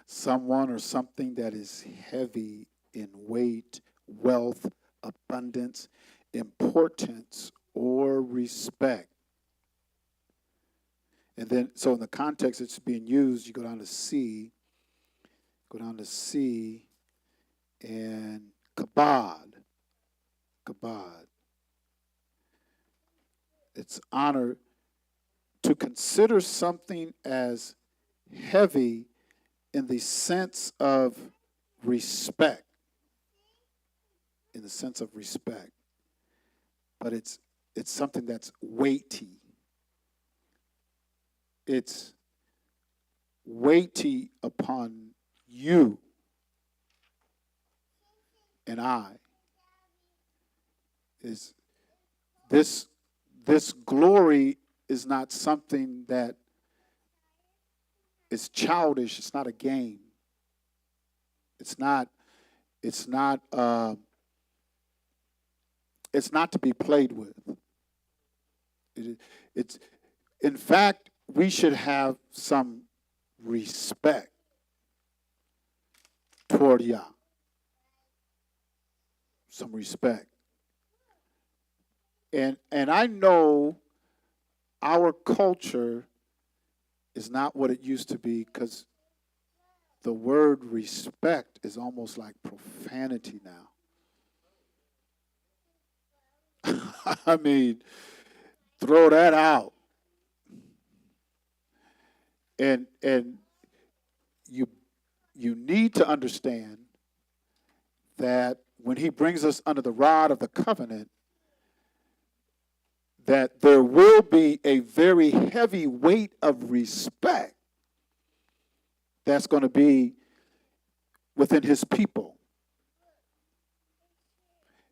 Someone or something that is heavy in weight, wealth, abundance, importance, or respect. And then, so in the context it's being used, you go down to C, and kabod. Kabod. It's honor to consider something as heavy in the sense of respect. In the sense of respect. But it's something that's weighty. it's weighty upon you and I. Is this glory is not something that is childish. It's not a game. It's not to be played with. It's in fact, we should have some respect toward Yah. Some respect. And I know our culture is not what it used to be, because the word respect is almost like profanity now. I mean, throw that out. And you need to understand that when he brings us under the rod of the covenant, that there will be a very heavy weight of respect that's going to be within his people.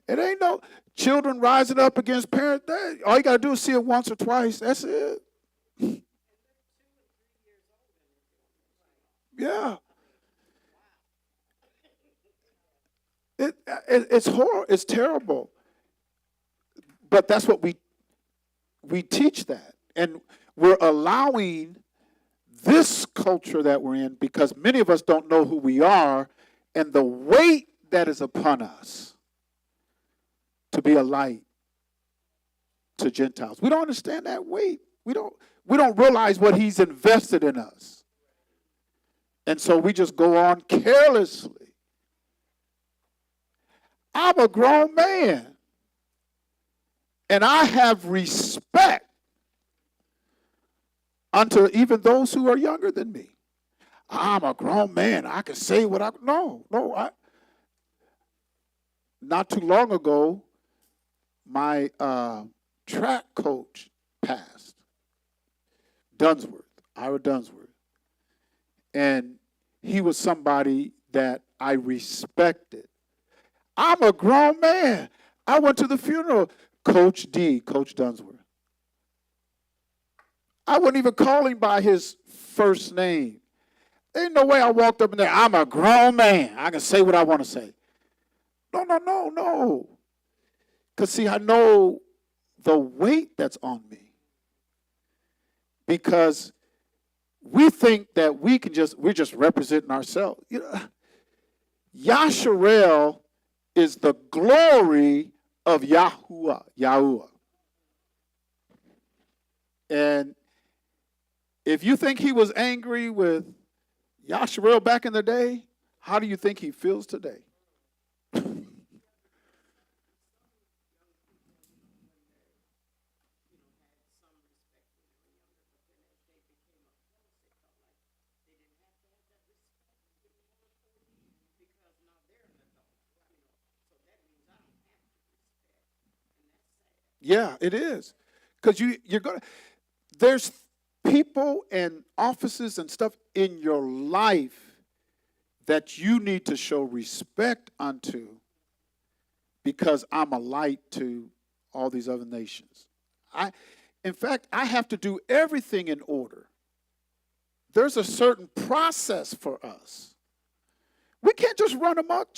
It ain't no children rising up against parents. All you got to do is see it once or twice. That's it. Yeah. It's horrible. It's terrible. But that's what we teach that. And we're allowing this culture that we're in, because many of us don't know who we are and the weight that is upon us to be a light to Gentiles. We don't understand that weight. We don't realize what he's invested in us. And so we just go on carelessly. I'm a grown man, and I have respect unto even those who are younger than me. I'm a grown man. I can say what I... No. Not too long ago, my track coach passed. Ira Dunsworth. And he was somebody that I respected. I'm a grown man. I went to the funeral. Coach Dunsworth. I wouldn't even call him by his first name. Ain't no way I walked up in there. I'm a grown man. I can say what I want to say. No. Because, see, I know the weight that's on me. Because we think that we're just representing ourselves. You know, Yasharel is the glory of Yahuwah. And if you think he was angry with Yasharel back in the day, how do you think he feels today? Yeah, it is. Because you're going to, there's people and offices and stuff in your life that you need to show respect unto, because I'm a light to all these other nations. In fact, I have to do everything in order. There's a certain process for us. We can't just run amok,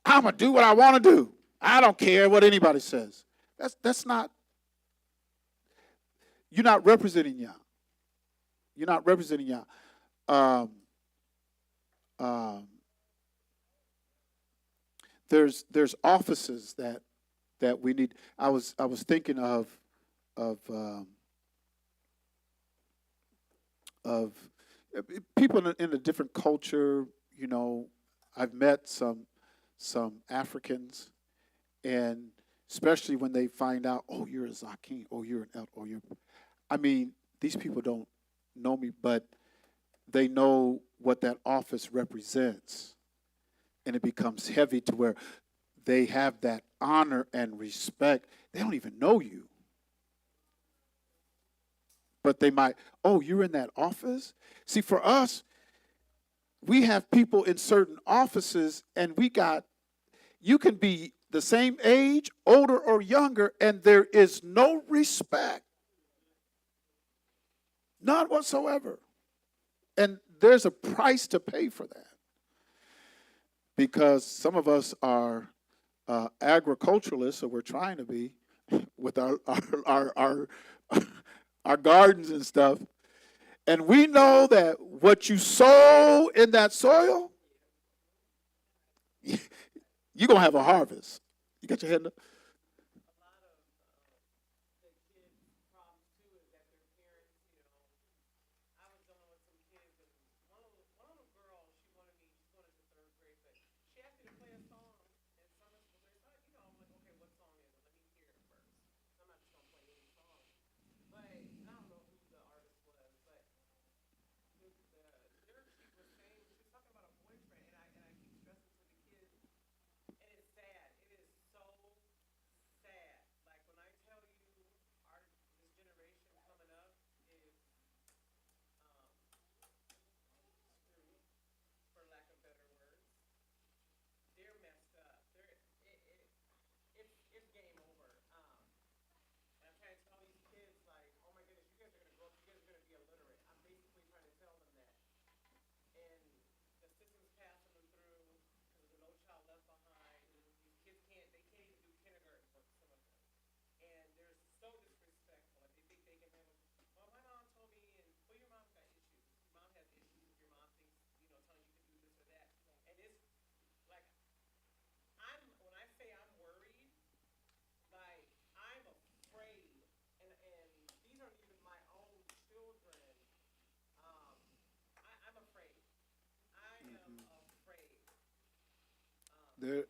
I'm going to do what I want to do. I don't care what anybody says. That's not, you're not representing Yah. You're not representing Yah. There's offices that we need. I was thinking of people in a different culture. You know, I've met some Africans, and especially when they find out, oh, you're a Zakin, oh, you're an El, or you're, I mean, these people don't know me, but they know what that office represents. And it becomes heavy to where they have that honor and respect. They don't even know you, but they might, oh, you're in that office? See, for us, we have people in certain offices, and you can be the same age, older or younger, and there is no respect, none whatsoever. And there's a price to pay for that, because some of us are agriculturalists, or we're trying to be, with our our gardens and stuff. And we know that what you sow in that soil, you're going to have a harvest. You got your hand up? There,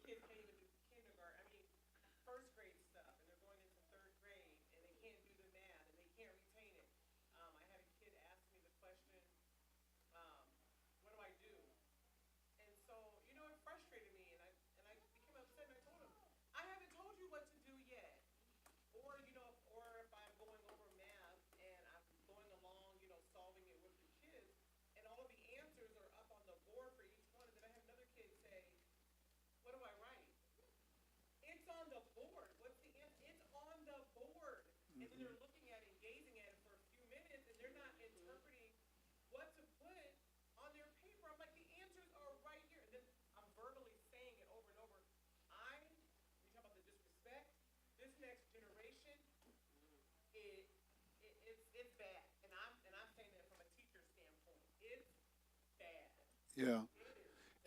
yeah.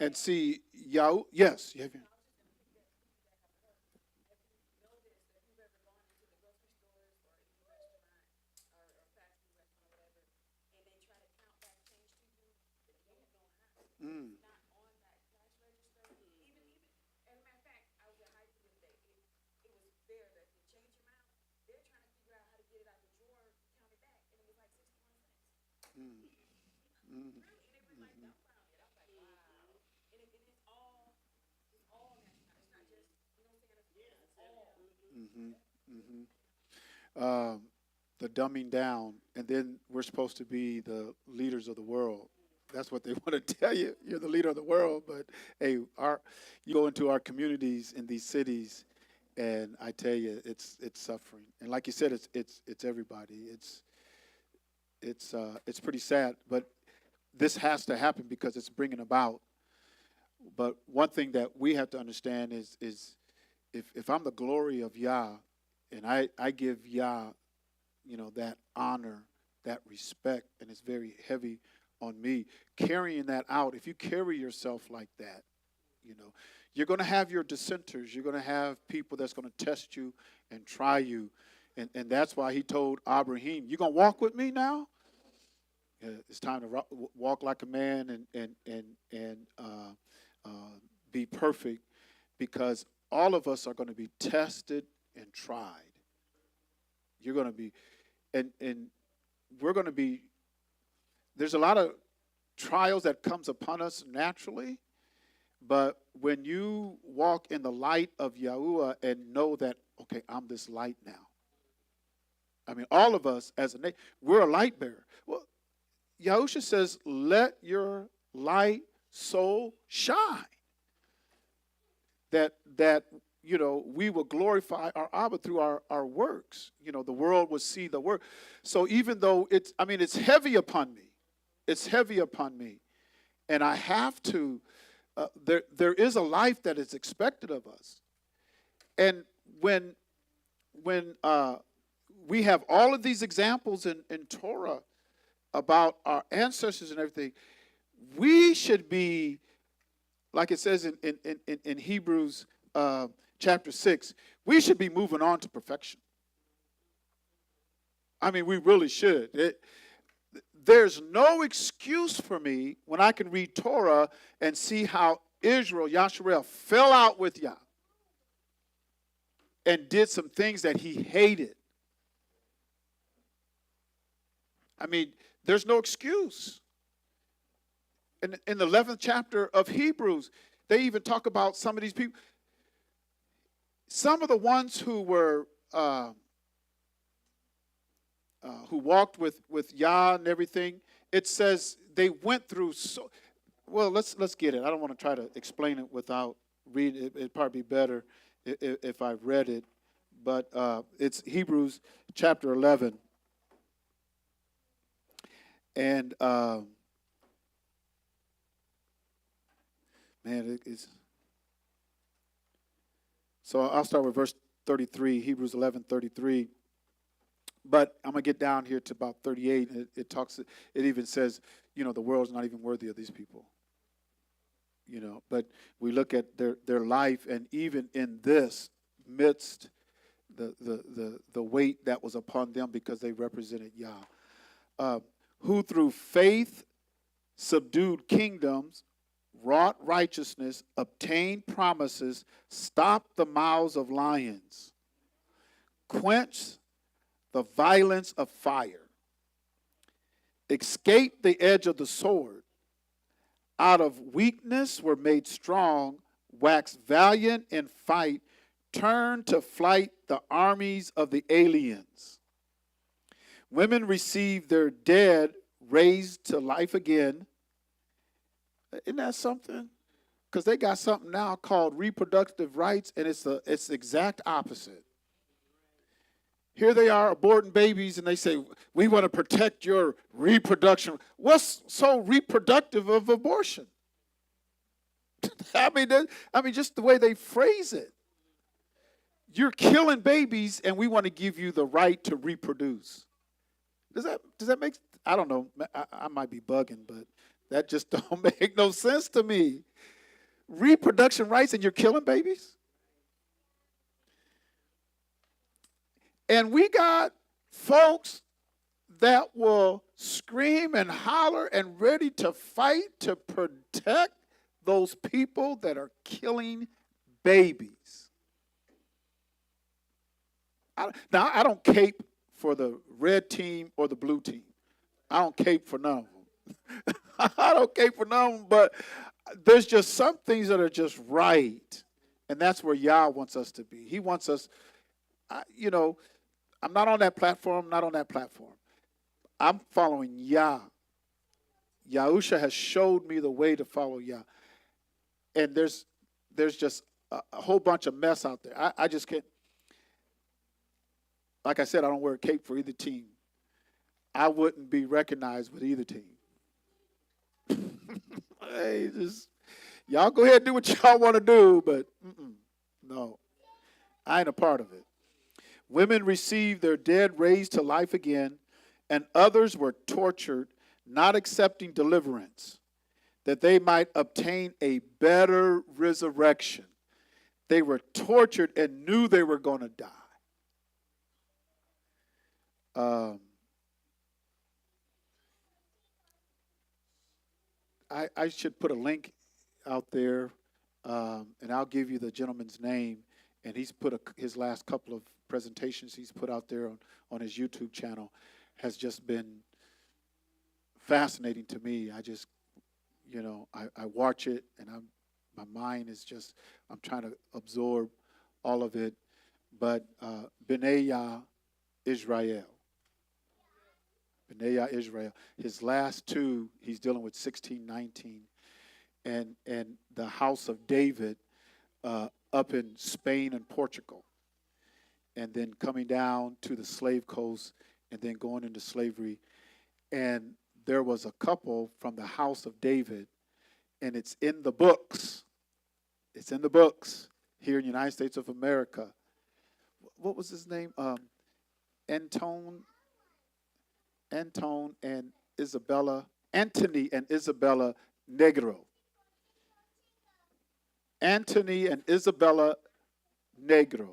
And see, Yahoo, yes. You have mm, mm, mm, mm-hmm, um, the dumbing down, and then we're supposed to be the leaders of the world. That's what they want to tell you. You're the leader of the world, but hey, you go into our communities in these cities, and I tell you, it's suffering. And like you said, it's everybody. It's pretty sad, but this has to happen because it's bringing about. But one thing that we have to understand is if I'm the glory of Yah, and I give Yah, that honor, that respect, and it's very heavy on me. Carrying that out, if you carry yourself like that, you know, you're going to have your dissenters. You're going to have people that's going to test you and try you. And that's why he told Abraham, you going to walk with me now? It's time to walk like a man and be perfect, because all of us are going to be tested and tried. You're going to be, and we're going to be, there's a lot of trials that comes upon us naturally, but when you walk in the light of Yahuwah and know that, okay, I'm this light now. I mean, all of us as a nation, we're a light bearer. Well, Yahusha says, let your light so shine that we will glorify our Abba through our works. The world will see the work. So even though it's heavy upon me. It's heavy upon me. And I have to, there is a life that is expected of us. And when we have all of these examples in Torah about our ancestors and everything, we should be, like it says in Hebrews chapter 6, we should be moving on to perfection. I mean, we really should. There's no excuse for me when I can read Torah and see how Israel, Yasharel, fell out with Yah and did some things that he hated. I mean, there's no excuse. In the 11th chapter of Hebrews, they even talk about some of these people. Some of the ones who were who walked with Yah and everything, it says they went through so. Well, let's get it. I don't want to try to explain it without reading it. It'd probably be better if I read it. But it's Hebrews chapter 11. And so I'll start with verse 33, Hebrews 11:33. But I'm going to get down here to about 38. It even says, the world's not even worthy of these people. But we look at their life, and even in this midst, the weight that was upon them because they represented Yah, who through faith subdued kingdoms, wrought righteousness, obtained promises, stopped the mouths of lions, quenched the violence of fire, escaped the edge of the sword, out of weakness were made strong, waxed valiant in fight, turned to flight the armies of the aliens. Women received their dead raised to life again. Isn't that something? Because they got something now called reproductive rights, and it's the exact opposite. Here they are aborting babies, and they say, we want to protect your reproduction. What's so reproductive of abortion? I mean, just the way they phrase it. You're killing babies, and we want to give you the right to reproduce. Does that make? I don't know. I might be bugging, but that just don't make no sense to me. Reproduction rights, and you're killing babies? And we got folks that will scream and holler and ready to fight to protect those people that are killing babies. Now, I don't cape for the red team or the blue team. I don't cape for none of them. I don't cape for none of them, but there's just some things that are just right. And that's where Yah wants us to be. He wants us, I'm not on that platform, I'm following Yah. Yahusha has showed me the way to follow Yah. And there's just a whole bunch of mess out there. I just can't. Like I said, I don't wear a cape for either team. I wouldn't be recognized with either team. Hey, y'all go ahead and do what y'all want to do, but no, I ain't a part of it. Women received their dead raised to life again, and others were tortured, not accepting deliverance, that they might obtain a better resurrection. They were tortured and knew they were going to die. I should put a link out there, and I'll give you the gentleman's name. And he's put his last couple of presentations he's put out there on his YouTube channel has just been fascinating to me. I just, I watch it, and my mind is just, I'm trying to absorb all of it. But B'nai Yah Israel. Bnei Israel. His last two, he's dealing with 1619, and the house of David up in Spain and Portugal, and then coming down to the slave coast, and then going into slavery. And there was a couple from the house of David, and it's in the books. It's in the books here in the United States of America. What was his name? Anton and Isabella, Anthony and Isabella Negro. Anthony and Isabella Negro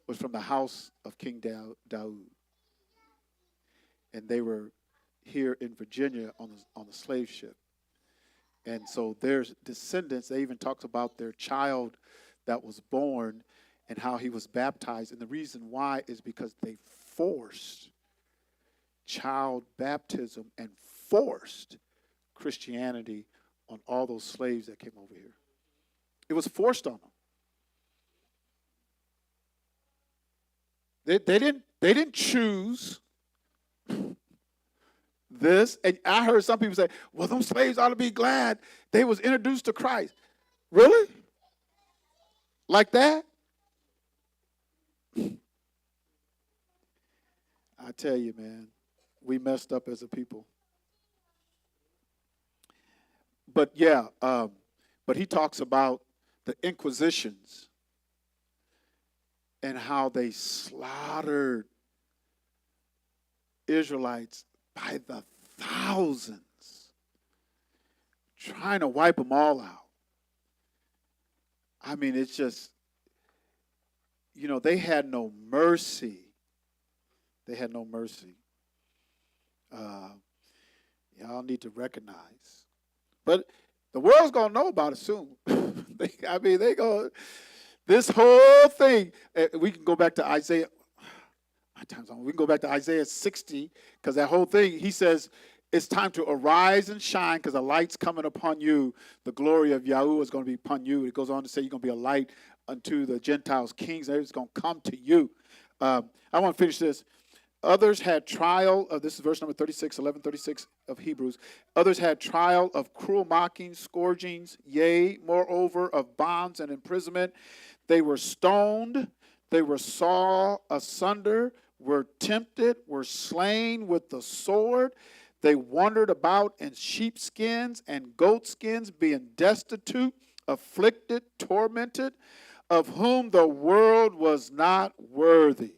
was from the house of King Daud. And they were here in Virginia on the slave ship. And so their descendants, they even talks about their child that was born and how he was baptized. And the reason why is because they forced child baptism and forced Christianity on all those slaves that came over here. It was forced on them. They didn't choose this. And I heard some people say, well, them slaves ought to be glad they was introduced to Christ. Really? Like that? I tell you, man, we messed up as a people. But yeah, but he talks about the Inquisitions and how they slaughtered Israelites by the thousands, trying to wipe them all out. I mean, it's just, they had no mercy. They had no mercy. Y'all need to recognize. But the world's going to know about it soon. they go, this whole thing, we can go back to Isaiah. My time's on. We can go back to Isaiah 60, because that whole thing, he says, it's time to arise and shine because the light's coming upon you. The glory of Yahuwah is going to be upon you. It goes on to say you're going to be a light unto the Gentiles, kings. It's going to come to you. I want to finish this. Others had trial of, this is verse number 36, 1136 of Hebrews. Others had trial of cruel mockings, scourgings, yea, moreover, of bonds and imprisonment. They were stoned, they were sawn asunder, were tempted, were slain with the sword. They wandered about in sheepskins and goatskins, being destitute, afflicted, tormented, of whom the world was not worthy.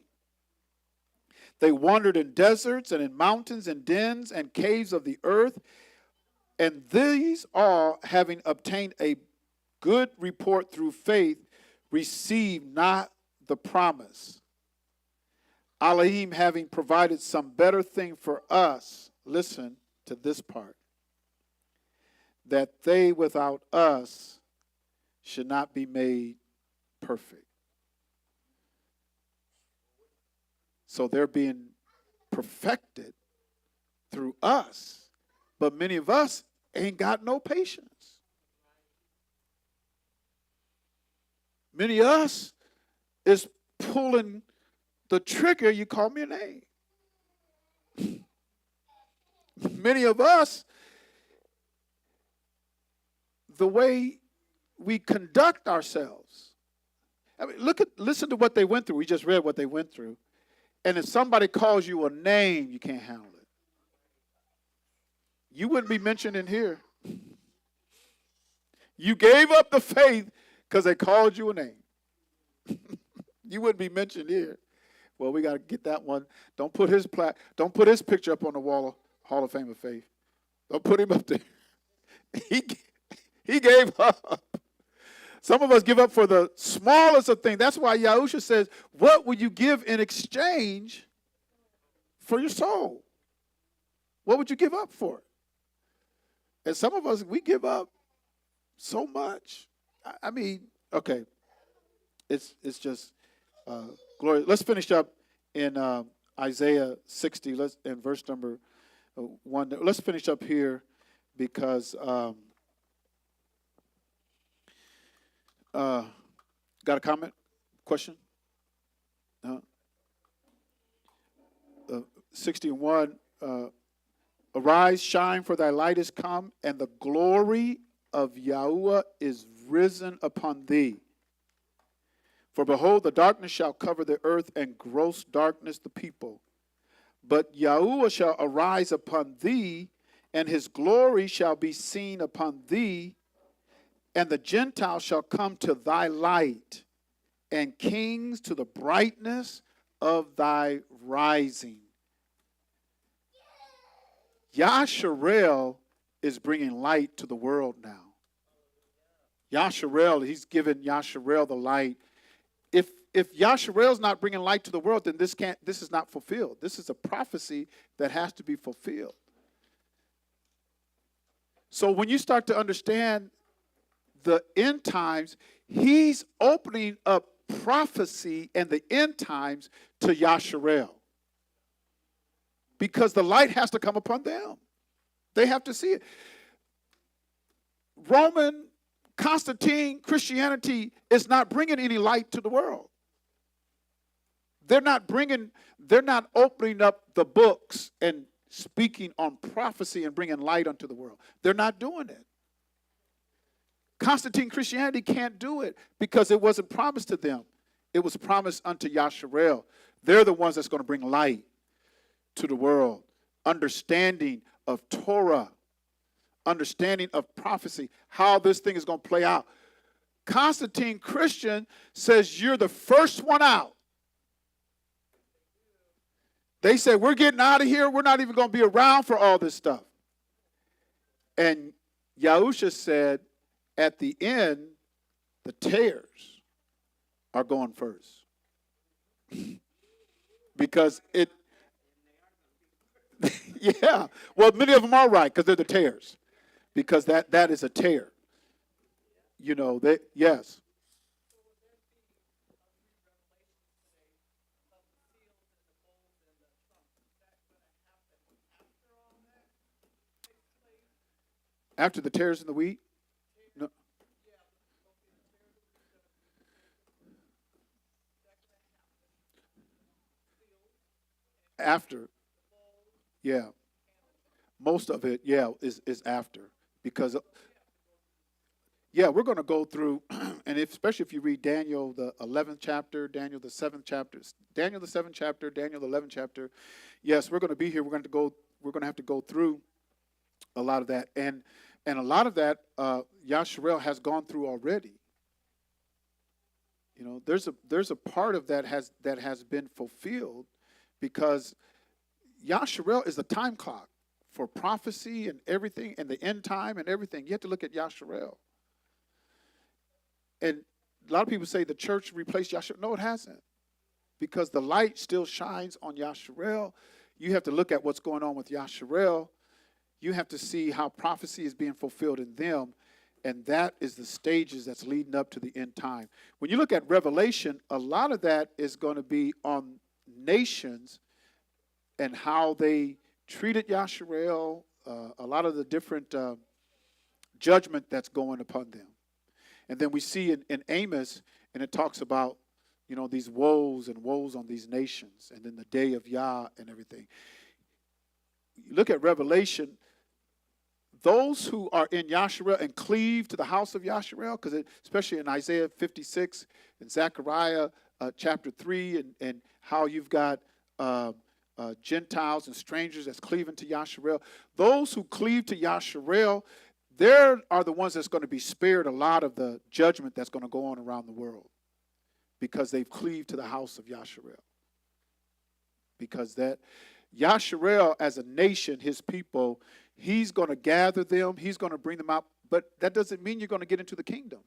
They wandered in deserts and in mountains and dens and caves of the earth. And these all, having obtained a good report through faith, received not the promise. Elohim having provided some better thing for us, listen to this part, that they without us should not be made perfect. So they're being perfected through us. But many of us ain't got no patience. Many of us is pulling the trigger, you call me a name. Many of us, the way we conduct ourselves. I mean, listen to what they went through. We just read what they went through. And if somebody calls you a name, you can't handle it. You wouldn't be mentioned in here. You gave up the faith because they called you a name. You wouldn't be mentioned here. Well, we got to get that one. Don't put his picture up on the wall of Hall of Fame of Faith. Don't put him up there. He gave up. Some of us give up for the smallest of things. That's why Yahusha says, what would you give in exchange for your soul? What would you give up for it? And some of us, we give up so much. I mean, okay. It's just glory. Let's finish up in Isaiah 60, in verse number 1. Let's finish up here because... got a comment? Question? 61, Arise, shine, for thy light is come, and the glory of Yahuwah is risen upon thee. For behold, the darkness shall cover the earth, and gross darkness the people. But Yahuwah shall arise upon thee, and his glory shall be seen upon thee, and the Gentiles shall come to thy light, and kings to the brightness of thy rising. Yasharel is bringing light to the world now. Yasharel, he's given Yasharel the light. If Yasharel's not bringing light to the world, then this is not fulfilled. This is a prophecy that has to be fulfilled. So when you start to understand the end times, he's opening up prophecy and the end times to Yasharel. Because the light has to come upon them. They have to see it. Roman, Constantine, Christianity is not bringing any light to the world. They're not opening up the books and speaking on prophecy and bringing light unto the world. They're not doing it. Constantine Christianity can't do it because it wasn't promised to them. It was promised unto Yasharel. They're the ones that's going to bring light to the world. Understanding of Torah. Understanding of prophecy. How this thing is going to play out. Constantine Christian says you're the first one out. They said, we're getting out of here. We're not even going to be around for all this stuff. And Yahusha said, at the end, the tares are going first. Because it, yeah. Well, many of them are right because they're the tares. Because that is a tare. You know, yes. After the tares in the wheat? No. After. Yeah. Most of it, is after. Because, we're going to go through, and especially if you read Daniel, the 11th chapter, Daniel, the 7th chapter, Daniel, the 7th chapter, Daniel, the 11th chapter. Yes, we're going to be here. We're going to have to go through a lot of that. And a lot of that, Yasharel has gone through already. You know, there's a part of that has been fulfilled because Yasharel is the time clock for prophecy and everything and the end time and everything. You have to look at Yasharel. And a lot of people say the church replaced Yasharel. No, it hasn't. Because the light still shines on Yasharel. You have to look at what's going on with Yasharel. You have to see how prophecy is being fulfilled in them. And that is the stages that's leading up to the end time. When you look at Revelation, a lot of that is going to be on nations and how they treated Yasharel, a lot of the different judgment that's going upon them. And then we see in Amos, and it talks about, you know, these woes and woes on these nations, and then the day of Yah and everything. You look at Revelation, those who are in Yasharel and cleave to the house of Yasharel, because especially in Isaiah 56 and Zechariah chapter 3, and how you've got Gentiles and strangers that's cleaving to Yasharel. Those who cleave to Yasharel, they are the ones that's going to be spared a lot of the judgment that's going to go on around the world because they've cleaved to the house of Yasharel. Because that Yasharel as a nation, his people, he's going to gather them, he's going to bring them out, but that doesn't mean you're going to get into the kingdom.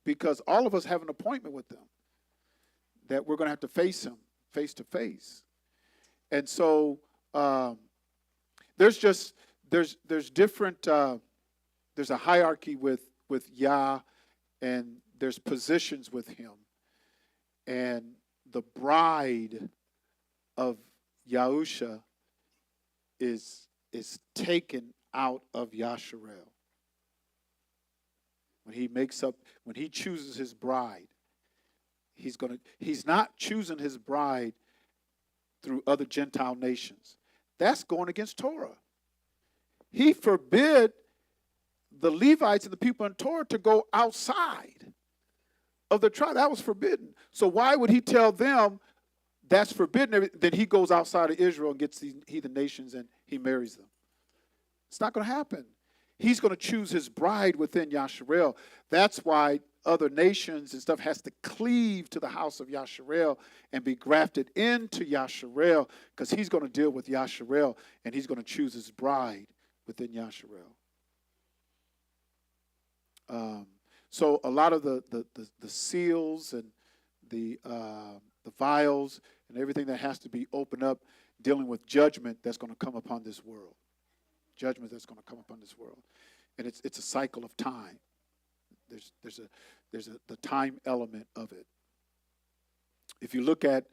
Because all of us have an appointment with them that we're going to have to face him face to face. And so there's different, there's a hierarchy with Yah, and there's positions with him. And the bride of Yahusha is taken out of Yasharel. When he chooses his bride, he's not choosing his bride through other Gentile nations. That's going against Torah. He forbid the Levites and the people in Torah to go outside of the tribe. That was forbidden. So why would he tell them that's forbidden? Then he goes outside of Israel and gets these heathen nations and he marries them. It's not going to happen. He's going to choose his bride within Yasharel. That's why other nations and stuff has to cleave to the house of Yasharel and be grafted into Yasharel, because he's going to deal with Yasharel and he's going to choose his bride within Yasharel. So a lot of the seals and the vials and everything that has to be opened up, dealing with judgment that's going to come upon this world. Judgment that's going to come upon this world, and it's a cycle of time. There's the time element of it. If you look at,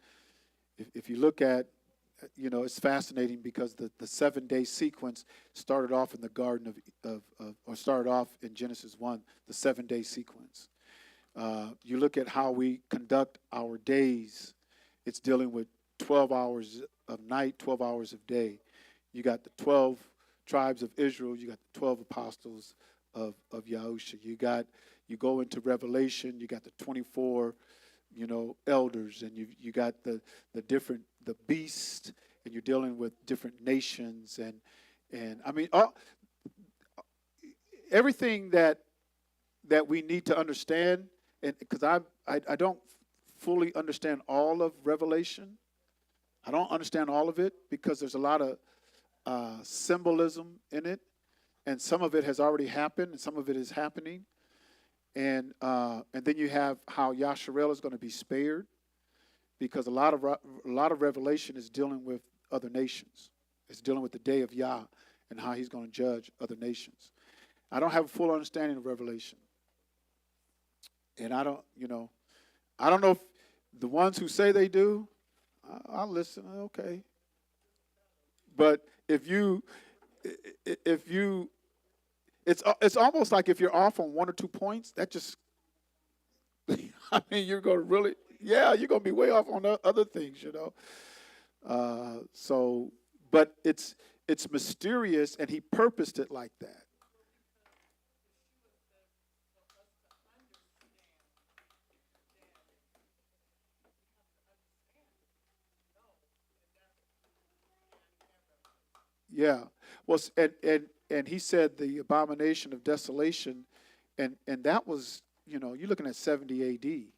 it's fascinating because the 7-day sequence started off in the Garden or started off in Genesis 1, the 7-day sequence. You look at how we conduct our days. It's dealing with 12 hours of night, 12 hours of day. You got the 12 tribes of Israel. You got the 12 apostles of Yahusha. You go into Revelation. You got the 24, elders, and you got the beast, and you're dealing with different nations, and I mean everything that we need to understand, and because I don't fully understand all of Revelation. I don't understand all of it because there's a lot of symbolism in it, and some of it has already happened, and some of it is happening, and then you have how Yasharel is going to be spared, because a lot of Revelation is dealing with other nations. It's dealing with the day of Yah and how he's going to judge other nations. I don't have a full understanding of Revelation, and I don't know if the ones who say they do. I'll listen. Okay, but it's almost like if you're off on 1 or 2 points, that just, I mean, you're going to really, you're going to be way off on other things, but it's mysterious, and he purposed it like that. Yeah. Well, and he said the abomination of desolation, and that was, you're looking at 70 A.D.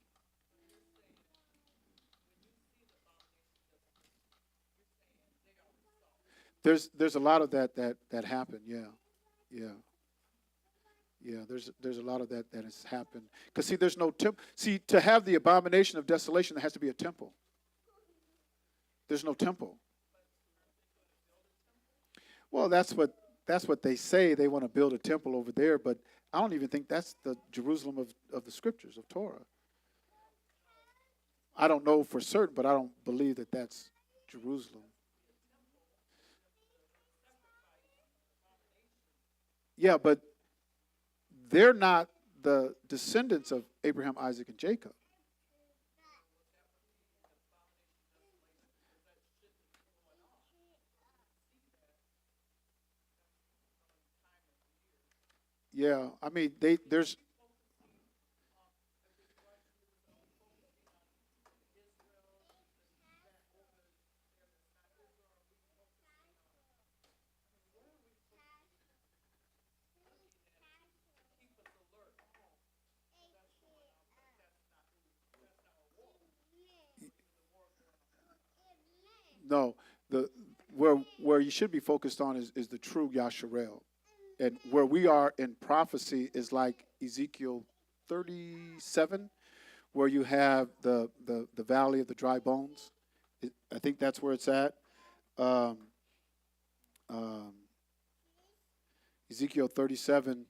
There's a lot of that happened. Yeah. There's a lot of that has happened, because see, there's no temple. See, to have the abomination of desolation, there has to be a temple. There's no temple. Well, that's what they say. They want to build a temple over there, but I don't even think that's the Jerusalem of the scriptures of Torah. I don't know for certain, but I don't believe that that's Jerusalem. Yeah, but they're not the descendants of Abraham, Isaac, and Jacob. Yeah, I mean, there's. No, where you should be focused on is the true Yasharel. And where we are in prophecy is like Ezekiel 37, where you have the valley of the dry bones. I think that's where it's at. Um, um, Ezekiel 37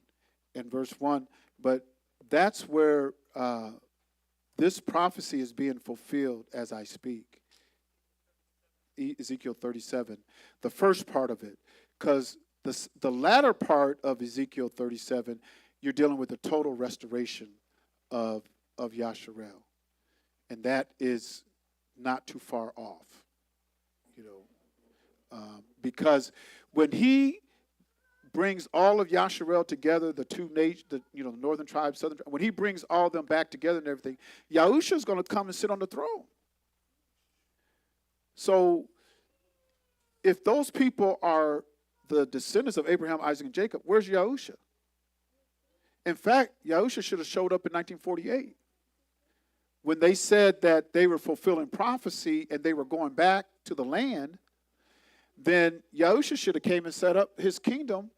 and verse 1. But that's where this prophecy is being fulfilled as I speak. Ezekiel 37, the first part of it, because the latter part of Ezekiel 37, you're dealing with the total restoration of Yasharel, and that is not too far off. you know, because when he brings all of Yasharel together, the two nations, the northern tribe, southern tribe, when he brings all of them back together and everything, Yahusha is going to come and sit on the throne. So if those people are the descendants of Abraham, Isaac, and Jacob, where's Yahusha? In fact, Yahusha should have showed up in 1948 when they said that they were fulfilling prophecy and they were going back to the land. Then Yahusha should have came and set up his kingdom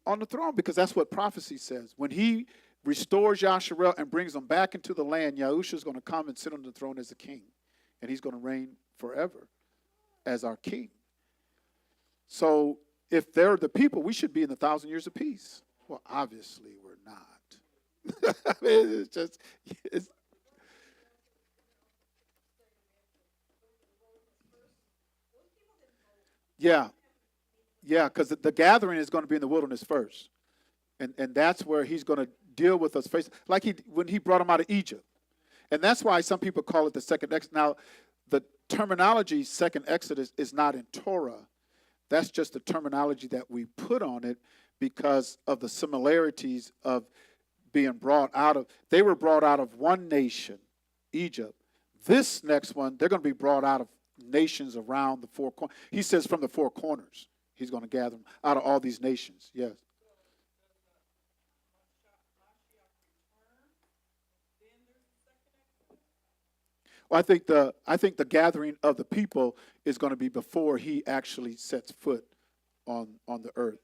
on the throne, because that's what prophecy says. When he restores Yasharel and brings them back into the land, Yahusha is going to come and sit on the throne as a king, and he's going to reign forever as our king. So if they're the people, we should be in the 1,000 years of peace. Well, obviously we're not. I mean, it's yeah, because the gathering is going to be in the wilderness first, and that's where he's going to deal with us face, like when he brought them out of Egypt, and that's why some people call it the second Exodus. Now, the terminology second Exodus is not in Torah. That's just the terminology that we put on it because of the similarities of being brought out of. They were brought out of one nation, Egypt. This next one, they're going to be brought out of nations around the four corners. He says from the four corners, he's going to gather them out of all these nations. Yes. Well, I think the gathering of the people is going to be before he actually sets foot on the earth.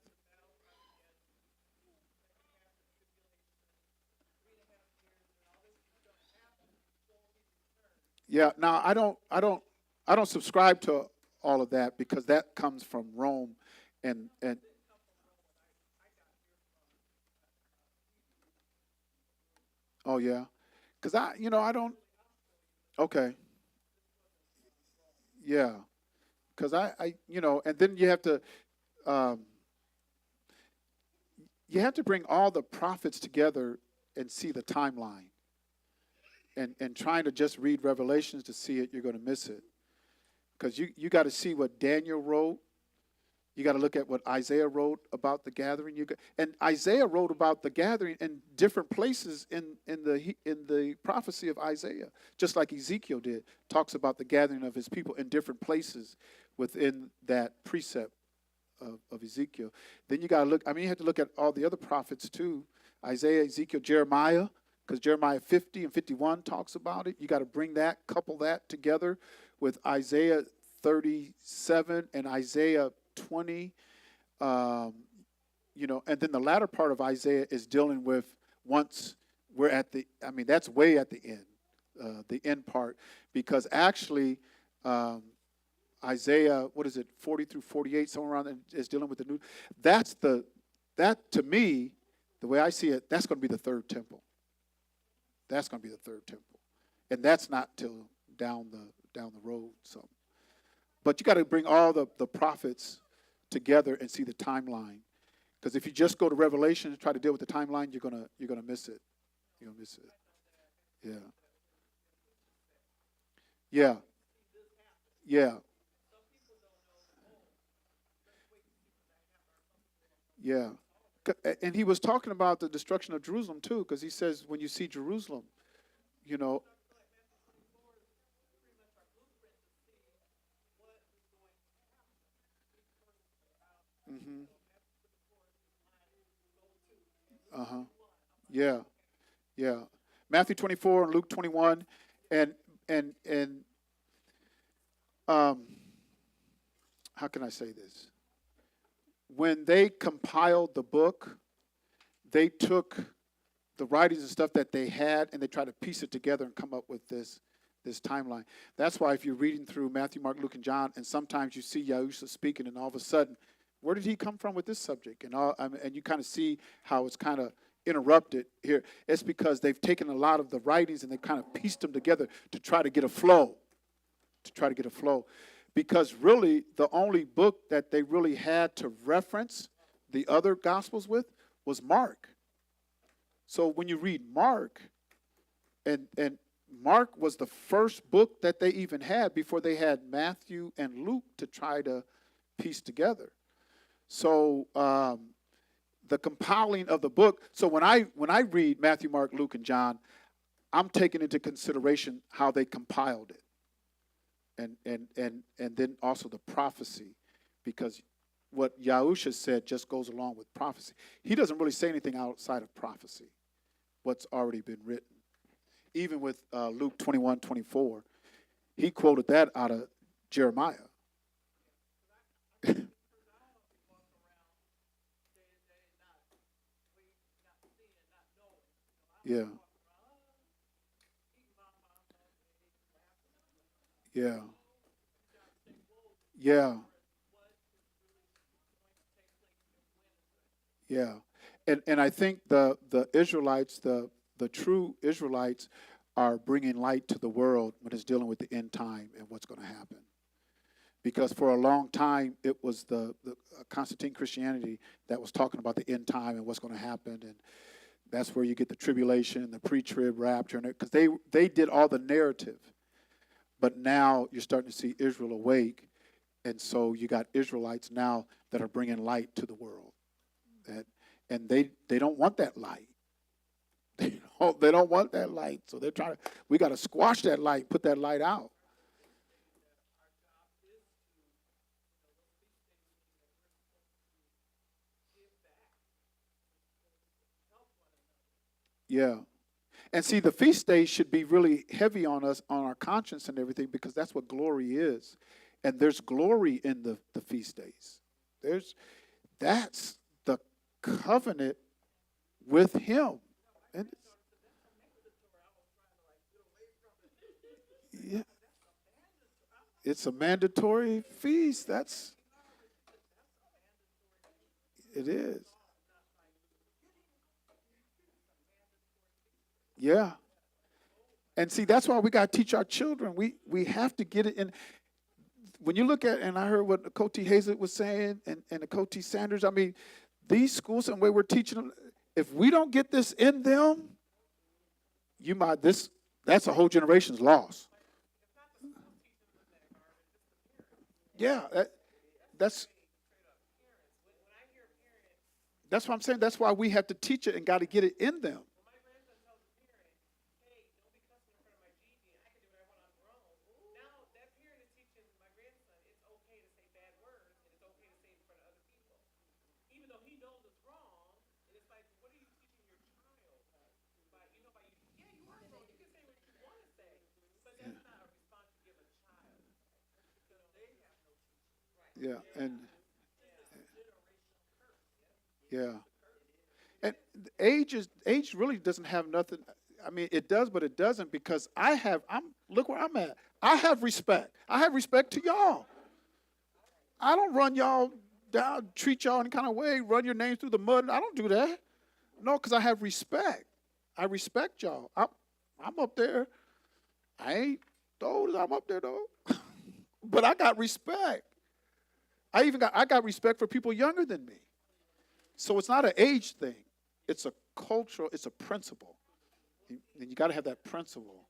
Yeah. Now I don't subscribe to all of that because that comes from Rome, and oh yeah, because I don't. Okay. Yeah. Because and then um, you have to bring all the prophets together and see the timeline. And trying to just read Revelations to see it, you're going to miss it. Because you got to see what Daniel wrote. You got to look at what Isaiah wrote about the gathering. And Isaiah wrote about the gathering in different places in the prophecy of Isaiah, just like Ezekiel did. Talks about the gathering of his people in different places within that precept of Ezekiel. Then you got to look. I mean, you have to look at all the other prophets too: Isaiah, Ezekiel, Jeremiah, because Jeremiah 50 and 51 talks about it. You got to couple that together with Isaiah 37 and Isaiah 20, and then the latter part of Isaiah is dealing with once we're that's way at the end part, because actually Isaiah, 40 through 48, somewhere around there, is dealing with the new. That to me, the way I see it, that's going to be the third temple. That's going to be the third temple, and that's not till down the road. So, but you got to bring all the prophets together and see the timeline, because if you just go to Revelation and try to deal with the timeline, you're gonna miss it. You're gonna miss it. Yeah. Yeah. Yeah. Yeah. And he was talking about the destruction of Jerusalem too, because he says when you see Jerusalem, you know. Hmm. Uh-huh. Yeah. Yeah. Matthew 24 and Luke 21, and and um how can I say this? When they compiled the book, they took the writings and stuff that they had and they tried to piece it together and come up with this timeline. That's why if you're reading through Matthew, Mark, Luke, and John, and sometimes you see Yahusha speaking, and all of a sudden, where did he come from with this subject? And you kind of see how it's kind of interrupted here. It's because they've taken a lot of the writings and they've kind of pieced them together to try to get a flow. Because really, the only book that they really had to reference the other Gospels with was Mark. So when you read Mark, and Mark was the first book that they even had before they had Matthew and Luke to try to piece together. So the compiling of the book. So when I read Matthew, Mark, Luke, and John, I'm taking into consideration how they compiled it, and then also the prophecy, because what Yahusha said just goes along with prophecy. He doesn't really say anything outside of prophecy, what's already been written. Even with Luke 21:24, he quoted that out of Jeremiah. Yeah, yeah, yeah, yeah. And I think the Israelites, the true Israelites, are bringing light to the world when it's dealing with the end time and what's going to happen. Because for a long time, it was the Constantine Christianity that was talking about the end time and what's going to happen. And that's where you get the tribulation, the pre-trib rapture, and because they did all the narrative. But now you're starting to see Israel awake. And so you got Israelites now that are bringing light to the world. And they don't want that light. They don't want that light. So they're trying to, we got to squash that light, put that light out. Yeah. And see, the feast days should be really heavy on us, on our conscience and everything, because that's what glory is. And there's glory in the feast days. That's the covenant with him. And yeah, it's a mandatory feast. It is. Yeah. And see, that's why we got to teach our children. We have to get it in. When you look at, and I heard what Coty Hazlett was saying, and the Coty Sanders, I mean, these schools and the way we're teaching them, if we don't get this in them, that's a whole generation's loss. Yeah, that's that's what I'm saying. That's why we have to teach it and got to get it in them. Yeah, and yeah, and age really doesn't have nothing. I mean, it does, but it doesn't, because look where I'm at. I have respect. I have respect to y'all. I don't run y'all down, treat y'all any kind of way, run your name through the mud. I don't do that. No, because I have respect. I respect y'all. I'm up there. I ain't old as I'm up there though, but I got respect. I got respect for people younger than me. So it's not an age thing. It's a cultural. It's a principle, and you got to have that principle.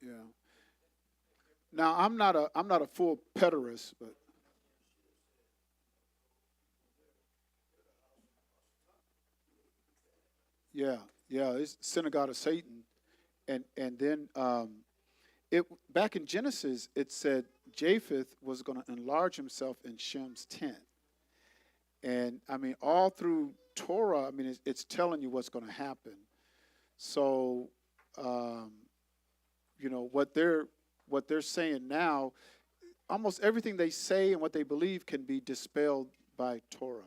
Yeah. Now I'm not a full preterist, but yeah, yeah, it's synagogue of Satan, and then it back in Genesis it said Japheth was going to enlarge himself in Shem's tent. And I mean, all through Torah, I mean, it's telling you what's going to happen. So, you know, what they're saying now, almost everything they say and what they believe can be dispelled by Torah.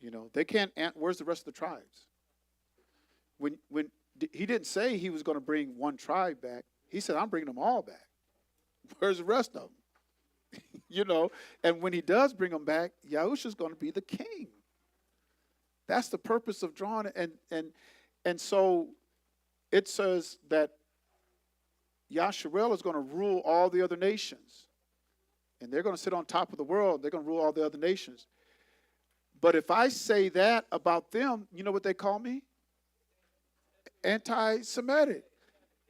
You know, they can't. Where's the rest of the tribes? When he didn't say he was going to bring one tribe back, he said, "I'm bringing them all back." Where's the rest of them? You know, and when he does bring them back, Yahushua's going to be the king. That's the purpose of drawing it. And so it says that Yasharel is going to rule all the other nations. And they're going to sit on top of the world. They're going to rule all the other nations. But if I say that about them, you know what they call me? Anti-Semitic.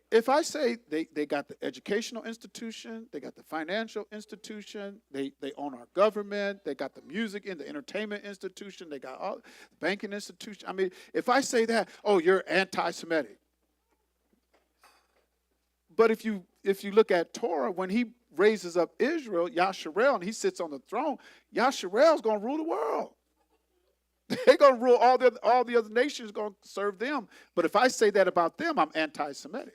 If I say they got the educational institution, they got the financial institution, they own our government, they got the music and the entertainment institution, they got all the banking institution. I mean, if I say that, oh, you're anti-Semitic. But if you look at Torah, when he raises up Israel, Yasharel, and he sits on the throne, Yasharel's going to rule the world. They're going to rule all the other nations, going to serve them. But if I say that about them, I'm anti-Semitic.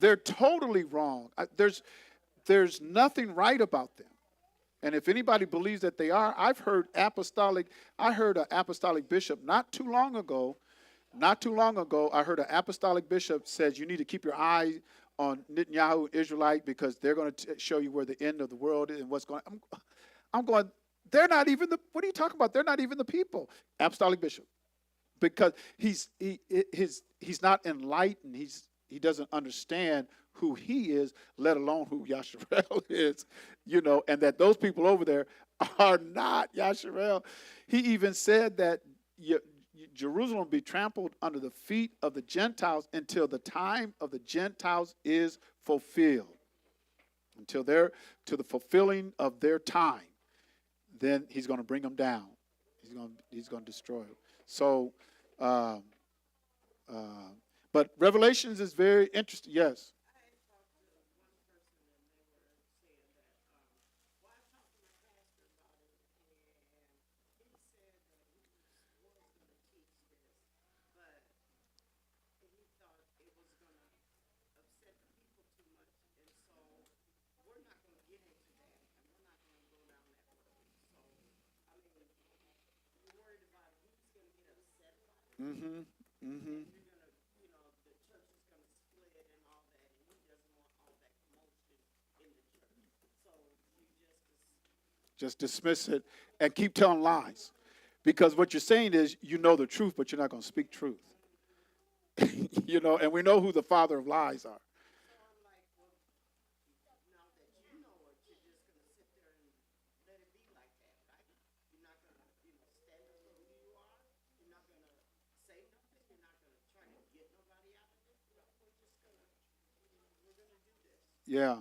They're totally wrong. There's nothing right about them. And if anybody believes that they are, I heard an apostolic bishop not too long ago, I heard an apostolic bishop says you need to keep your eye on Netanyahu, Israelite, because they're going to show you where the end of the world is and what's going on. I'm going, they're not even what are you talking about? They're not even the people. Apostolic bishop. Because he's not enlightened. He doesn't understand who he is, let alone who Yasharel is, you know, and that those people over there are not Yasharel. He even said that Jerusalem will be trampled under the feet of the Gentiles until the time of the Gentiles is fulfilled. To the fulfilling of their time, then he's going to bring them down. He's going to destroy them. So, but Revelations is very interesting. Yes. Mm-hmm. Mm-hmm. Just dismiss it and keep telling lies. Because what you're saying is you know the truth, but you're not going to speak truth. You know, and we know who the father of lies are. Yeah.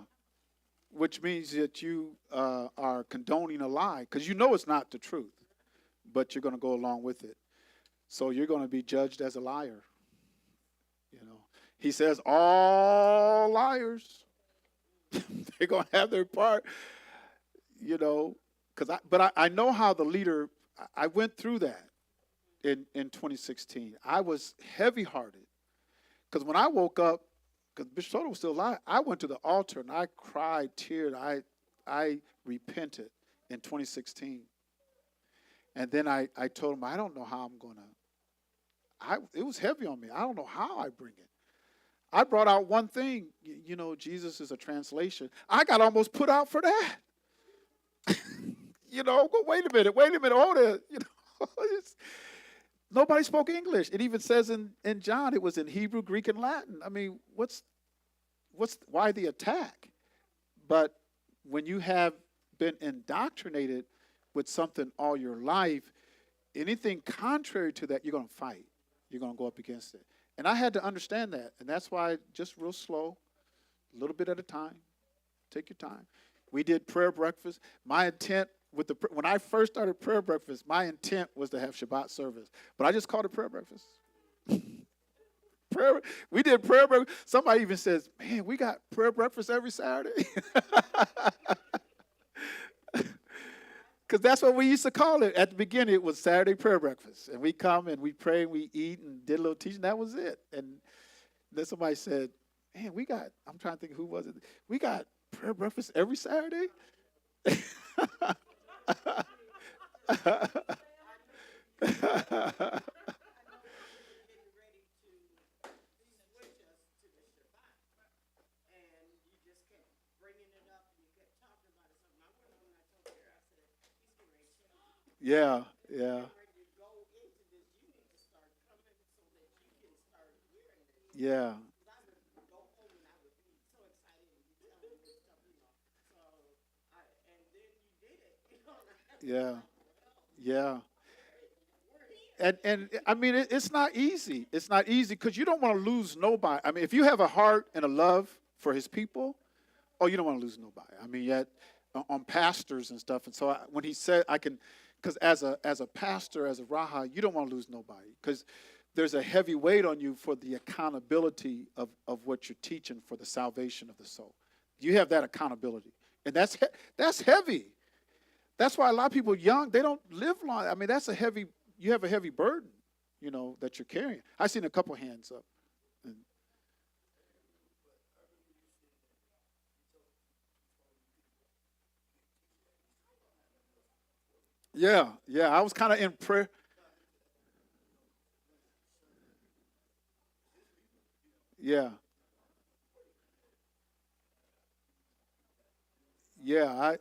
Which means that you are condoning a lie because you know it's not the truth, but you're going to go along with it. So you're going to be judged as a liar. You know, he says all liars, they're going to have their part. You know, but I know how the leader. I went through that in 2016. I was heavy-hearted because when I woke up. Because Bishop Soto was still alive, I went to the altar and I cried, teared. I repented in 2016. And then I told him, I don't know how I'm going to. It was heavy on me. I don't know how I bring it. I brought out one thing. You know, Jesus is a translation. I got almost put out for that. You know, wait a minute, hold it. You know, nobody spoke English. It even says in John, it was in Hebrew, Greek, and Latin. I mean, why the attack? But when you have been indoctrinated with something all your life, anything contrary to that, you're going to fight. You're going to go up against it. And I had to understand that. And that's why just real slow, a little bit at a time. Take your time. We did prayer breakfast. My intent when I first started prayer breakfast, my intent was to have Shabbat service. But I just called it prayer breakfast. prayer. We did prayer breakfast. Somebody even says, "Man, we got prayer breakfast every Saturday." Because that's what we used to call it. At the beginning, it was Saturday prayer breakfast. And we come and we pray and we eat and did a little teaching. That was it. And then somebody said, "Man, I'm trying to think who was it. We got prayer breakfast every Saturday?" Yeah, yeah, yeah, yeah, yeah. And I mean, it's not easy. It's not easy because you don't want to lose nobody. I mean, if you have a heart and a love for his people, oh, you don't want to lose nobody. I mean, yet on pastors and stuff. And so when he said, I can, because as a pastor, as a Raha, you don't want to lose nobody because there's a heavy weight on you for the accountability of what you're teaching for the salvation of the soul. You have that accountability, and that's heavy. That's why a lot of people young, they don't live long. I mean, that's a heavy. You have a heavy burden, that you're carrying. I seen a couple hands up. And yeah, yeah. I was kind of in prayer. Yeah, yeah.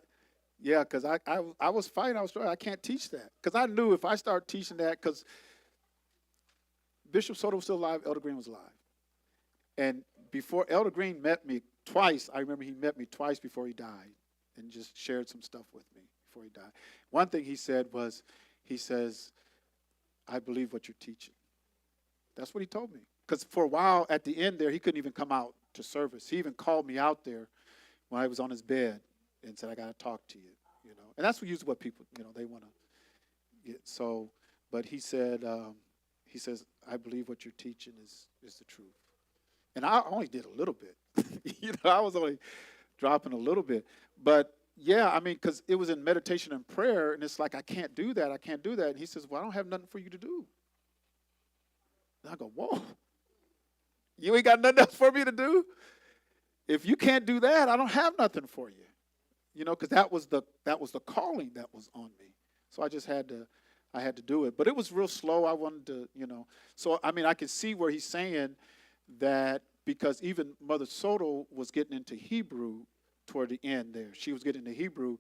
Yeah, because I was fighting. I was trying. I can't teach that because I knew if I start teaching that, because Bishop Soto was still alive, Elder Green was alive, and before Elder Green met me twice, I remember he met me twice before he died, and just shared some stuff with me before he died. One thing he said was, he says, "I believe what you're teaching." That's what he told me. Because for a while at the end there, he couldn't even come out to service. He even called me out there when I was on his bed and said, "I got to talk to you." And that's usually what people, they want to get. So, but he said, he says, "I believe what you're teaching is the truth." And I only did a little bit. I was only dropping a little bit. But yeah, I mean, because it was in meditation and prayer, and it's like, I can't do that. I can't do that. And he says, "Well, I don't have nothing for you to do." And I go, "Whoa, you ain't got nothing else for me to do? If you can't do that, I don't have nothing for you." Because that was the calling that was on me. So I had to do it. But it was real slow. I wanted to. So I mean, I can see where he's saying that, because even Mother Soto was getting into Hebrew toward the end there. She was getting into Hebrew,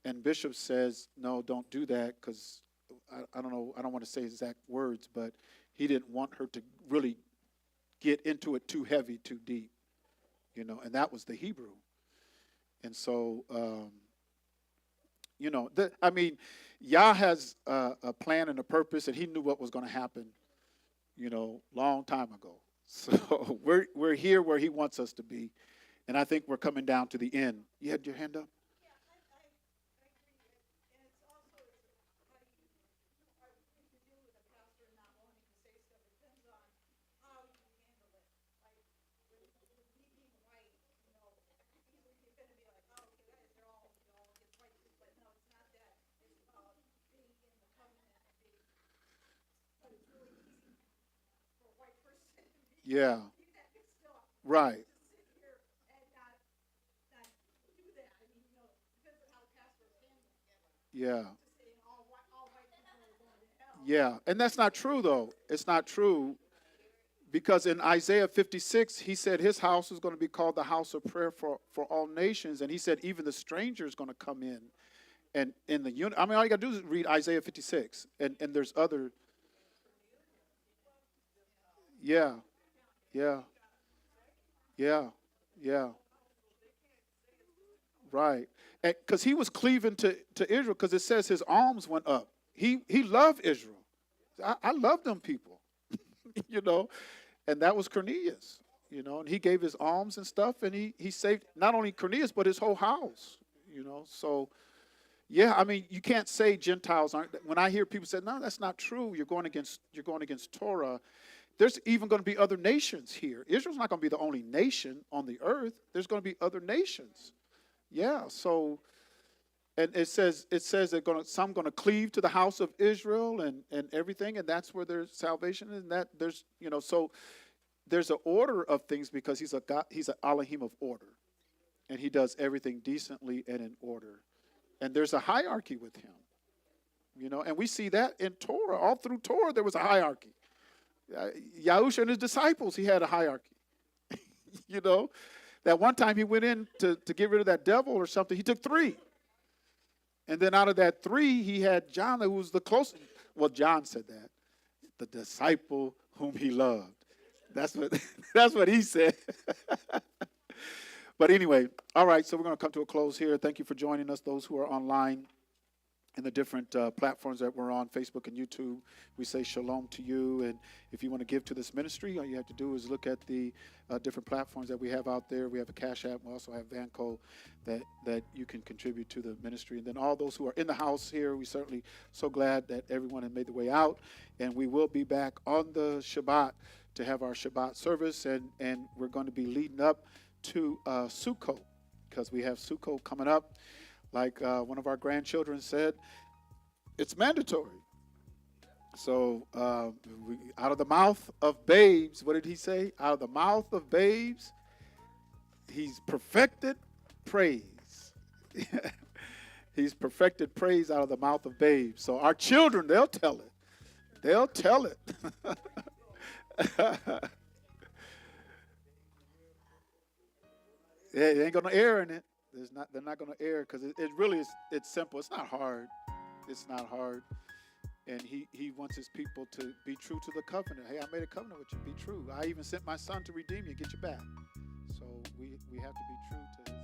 and Bishop says, "No, don't do that," because I don't know. I don't want to say exact words, but he didn't want her to really get into it too heavy, too deep. And that was the Hebrew. And so, I mean, Yah has a plan and a purpose, and he knew what was going to happen, long time ago. So we're here where he wants us to be, and I think we're coming down to the end. You had your hand up? Yeah, right. Yeah, yeah. And that's not true, though. It's not true. Because in Isaiah 56, he said his house is going to be called the house of prayer for all nations. And he said even the stranger is going to come in. And in the I mean, all you got to do is read Isaiah 56. And there's other. Yeah, yeah, yeah, yeah, right. Because he was cleaving to Israel, because it says his arms went up. He loved Israel. I love them people, you know. And that was Cornelius, and he gave his alms and stuff, and he saved not only Cornelius, but his whole house. So, yeah, I mean, you can't say Gentiles aren't. When I hear people say, "No, that's not true," you're going against Torah. there's even going to be other nations here. Israel's not going to be the only nation on the earth. There's going to be other nations. Yeah, so, and it says they're some going to cleave to the house of Israel and everything, and that's where there's salvation, and that there's, so there's an order of things because he's a God, he's an Elohim of order, and he does everything decently and in order, and there's a hierarchy with him, and we see that in Torah. All through Torah, there was a hierarchy. Yahusha and his disciples, he had a hierarchy. That one time he went in to get rid of that devil or something, he took 3. And then out of that 3, he had John, who was the closest. Well, John said that. The disciple whom he loved. That's what he said. But anyway, all right, so we're going to come to a close here. Thank you for joining us, those who are online in the different platforms that we're on, Facebook and YouTube. We say shalom to you. And if you want to give to this ministry, all you have to do is look at the different platforms that we have out there. We have a Cash App. We also have Vanco that you can contribute to the ministry. And then all those who are in the house here, we're certainly so glad that everyone has made the way out. And we will be back on the Shabbat to have our Shabbat service. And we're going to be leading up to Sukkot, because we have Sukkot coming up. Like one of our grandchildren said, it's mandatory. So out of the mouth of babes, what did he say? Out of the mouth of babes, he's perfected praise. He's perfected praise out of the mouth of babes. So our children, they'll tell it. They'll tell it. They ain't going to err in it. They're not going to err, because it really is. It's simple. It's not hard. It's not hard. And he wants his people to be true to the covenant. Hey, I made a covenant with you. Be true. I even sent my son to redeem you, get you back. So we have to be true to his